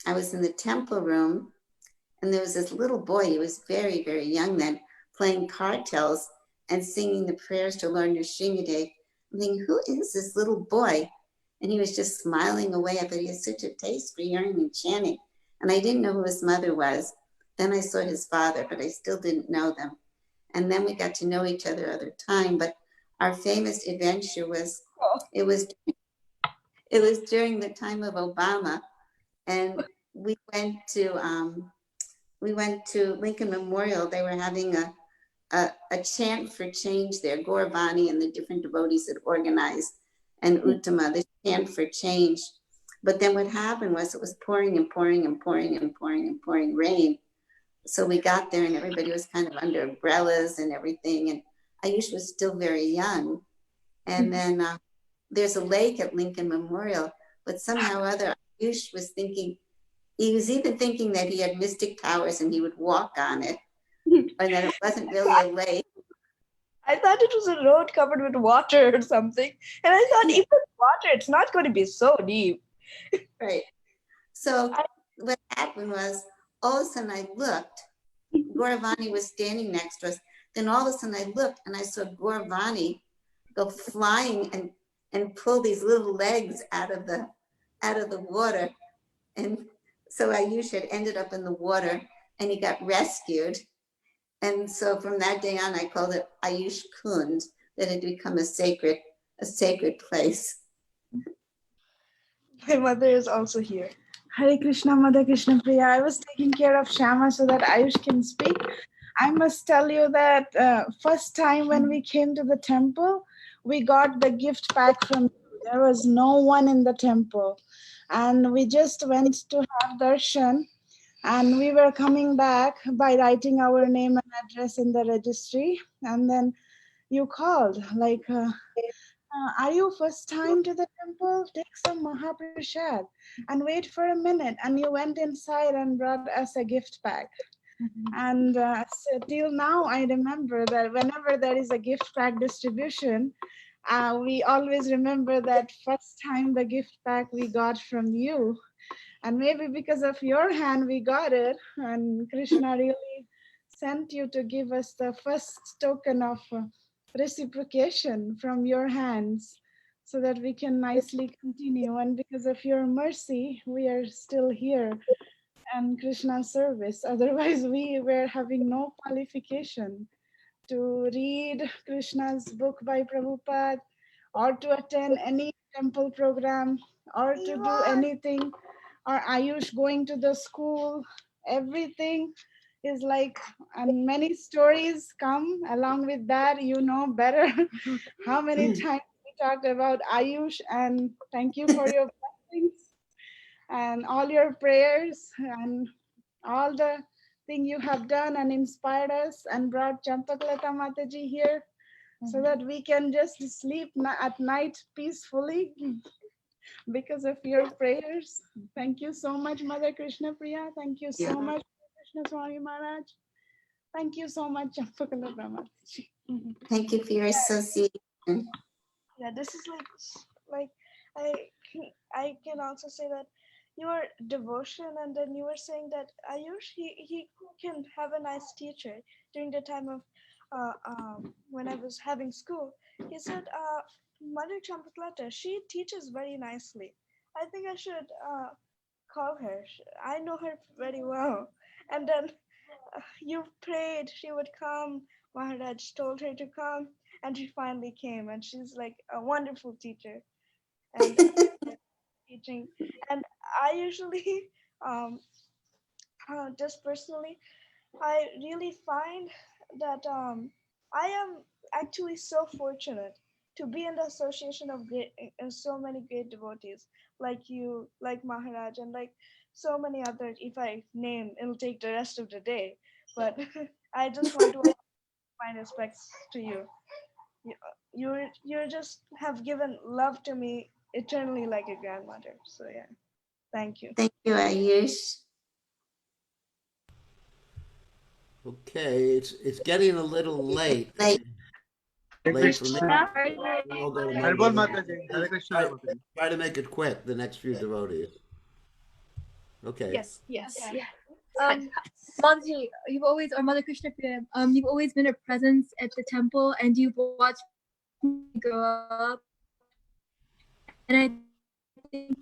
I was in the temple room and there was this little boy, he was very, very young then, playing cartels and singing the prayers to Lord Nrsimhadev. I'm thinking, who is this little boy? And he was just smiling away, but he has such a taste for hearing and chanting. And I didn't know who his mother was. Then I saw his father, but I still didn't know them. And then we got to know each other other time. But our famous adventure was, it was during the time of Obama. And we went to Lincoln Memorial. They were having a chant for change there. Gauravani and the different devotees had organized, and Uttama, the chant for change. But then what happened was it was pouring and pouring and pouring and pouring and pouring rain. So we got there and everybody was kind of under umbrellas and everything. And Ayush was still very young. And then there's a lake at Lincoln Memorial, but somehow or other Ayush was thinking, he was even thinking that he had mystic powers and he would walk on it, or that it wasn't really a lake. I thought it was a road covered with water or something. And I thought, even water, it's not going to be so deep. Right. So what happened was, all of a sudden I looked, Gauravani was standing next to us. Then all of a sudden I looked and I saw Gauravani go flying and pull these little legs out of the water. And so Ayush had ended up in the water and he got rescued. And so from that day on, I called it Ayush Kund, that had become a sacred place. My mother is also here. Hare Krishna, Mother Krishna Priya. I was taking care of Shama so that Ayush can speak. I must tell you that first time when we came to the temple, we got the gift pack from you. There was no one in the temple. And we just went to have darshan. And we were coming back by writing our name and address in the registry. And then you called, like, are you first time to the temple? Take some Mahaprasad and wait for a minute. And you went inside and brought us a gift pack. And so till now, I remember that whenever there is a gift pack distribution, we always remember that first time the gift pack we got from you. And maybe because of your hand, we got it. And Krishna really sent you to give us the first token of reciprocation from your hands so that we can nicely continue. And because of your mercy, we are still here and Krishna service. Otherwise, we were having no qualification to read Krishna's book by Prabhupada or to attend any temple program or to do anything, or Ayush going to the school. Everything is like, and many stories come along with that. You know better how many times we talked about Ayush, and thank you for your blessings and all your prayers and all the thing you have done and inspired us and brought Champaklata Mataji here so that we can just sleep at night peacefully because of your prayers. Thank you so much, Mother Krishna Priya. Thank you so much, Krishna Swami Maharaj. Thank you so much, Champaklata Mataji. Thank you for your association. Yeah, this is like I can also say that your devotion, and then you were saying that Ayush, he can have a nice teacher during the time of when I was having school. He said, Mother Champaklata, she teaches very nicely. I think I should call her. I know her very well. And then you prayed she would come. Maharaj told her to come, and she finally came. And she's like a wonderful teacher. And teaching. And I usually, just personally, I really find that I am actually so fortunate to be in the association of so many great devotees like you, like Maharaj, and like so many others. If I name, it'll take the rest of the day. But I just want to offer my respects to you. You just have given love to me eternally like a grandmother. So yeah, thank you. Thank you, Ayush. Okay, it's getting a little late. Late for me. We'll go to try to make it quick, the next few devotees. Okay. Yes. Mataji, you've always, or Mother Krishna Priya, you've always been a presence at the temple, and you've watched me grow up. And I thank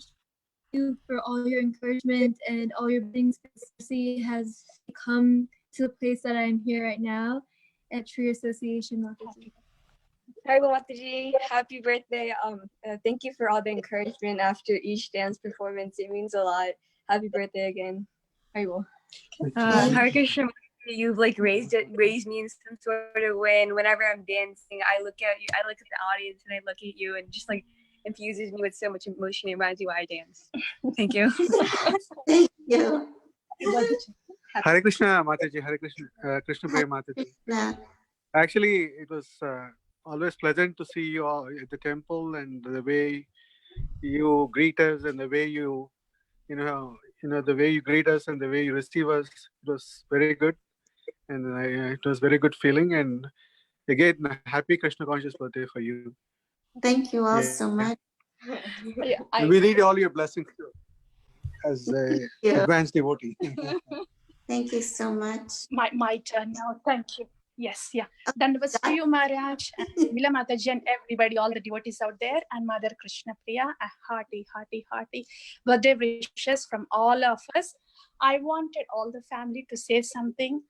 you for all your encouragement and all your things. Mercy has come to the place that I'm here right now at Tree Association, Mataji. Hi, Mataji. Happy birthday. Thank you for all the encouragement after each dance performance. It means a lot. Happy birthday again. Haribo. Hare Krishna, you've like raised me in some sort of way, and whenever I'm dancing, I look at you, I look at the audience, and I look at you, and just like infuses me with so much emotion. It reminds me why I dance. Thank you. Thank you. Hare Krishna, Mataji. Hare Krishna, Krishna Priya Mataji. Actually, it was always pleasant to see you all at the temple, and the way you greet us, and the way you the way you greet us and the way you receive us. It was very good, and it was very good feeling. And again, happy Krishna conscious birthday for you. Thank you all so much. We need all your blessings too, as an advanced devotee. Thank you so much. My turn now. Thank you. Yes, yeah. Dandavats to you, Maharaj, and Mila Mataji, and everybody, all the devotees out there, and Mother Krishna Priya, a hearty birthday wishes from all of us. I wanted all the family to say something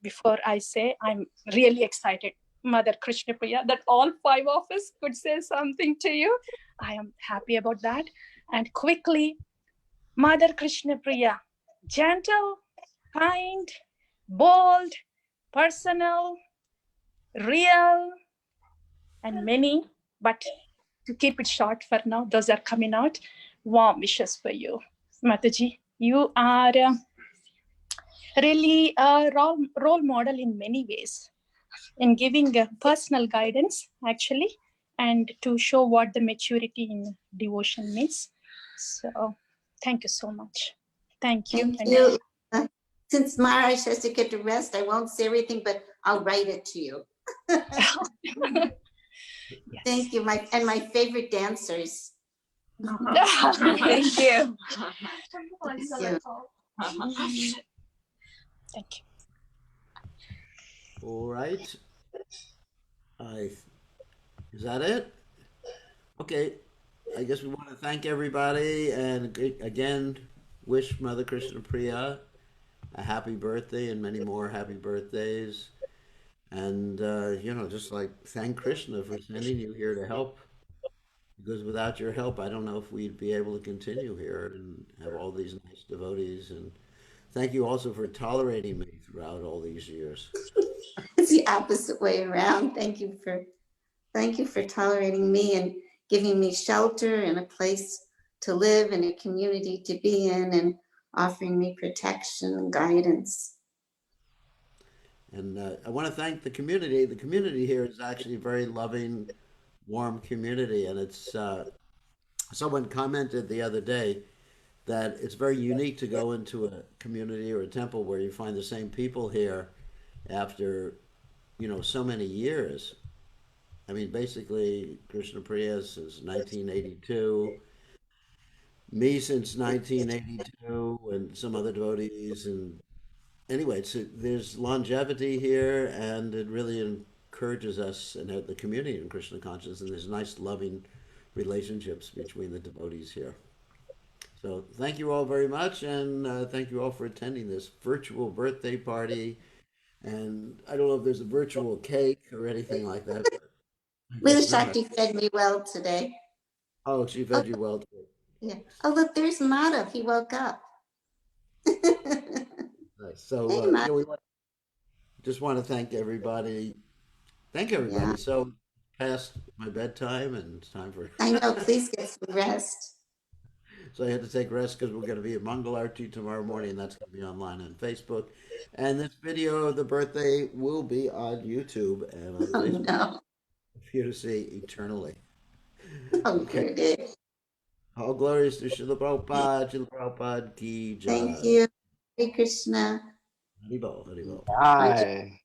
before I say. I'm really excited, Mother Krishna Priya, that all 5 of us could say something to you. I am happy about that. And quickly, Mother Krishna Priya, gentle, kind, bold, personal, real, and many, but to keep it short for now, those are coming out. Warm wishes for you, Mataji. You are really a role model in many ways, in giving personal guidance, actually, and to show what the maturity in devotion means. So, thank you so much. Thank you. Thank you. Since Maharaj has to get to rest, I won't say everything, but I'll write it to you. Thank you. My favorite dancers. Thank you. Thank you. All right. Is that it? Okay. I guess we want to thank everybody and again wish Mother Krishna Priya a happy birthday and many more happy birthdays. And just like thank Krishna for sending you here to help. Because without your help, I don't know if we'd be able to continue here and have all these nice devotees. And thank you also for tolerating me throughout all these years. It's the opposite way around. Thank you for tolerating me and giving me shelter and a place to live and a community to be in and offering me protection and guidance. And I want to thank the community. The community here is actually a very loving, warm community. And it's someone commented the other day that it's very unique to go into a community or a temple where you find the same people here after, so many years. I mean, basically, Krishna Priya since 1982, me since 1982, and some other devotees. And anyway, there's longevity here, and it really encourages us and the community in Krishna consciousness, and there's nice, loving relationships between the devotees here. So thank you all very much, and thank you all for attending this virtual birthday party. And I don't know if there's a virtual cake or anything like that. Lila Shakti fed me well today. Oh, she fed you well today. Yeah. Oh, look, there's Madhav. He woke up. Nice. So Hey, we just want to thank everybody. Thank everybody. Yeah. So past my bedtime, and it's time for. I know. Please get some rest. So I had to take rest because we're going to be at Mangal Arti tomorrow morning, and that's going to be online on Facebook. And this video of the birthday will be on YouTube and on Facebook for you to see eternally. Okay. All glories to Srila Prabhupada, Srila Prabhupada ki jai. Thank you. Hare Krishna. Haribol, Haribol. Bye.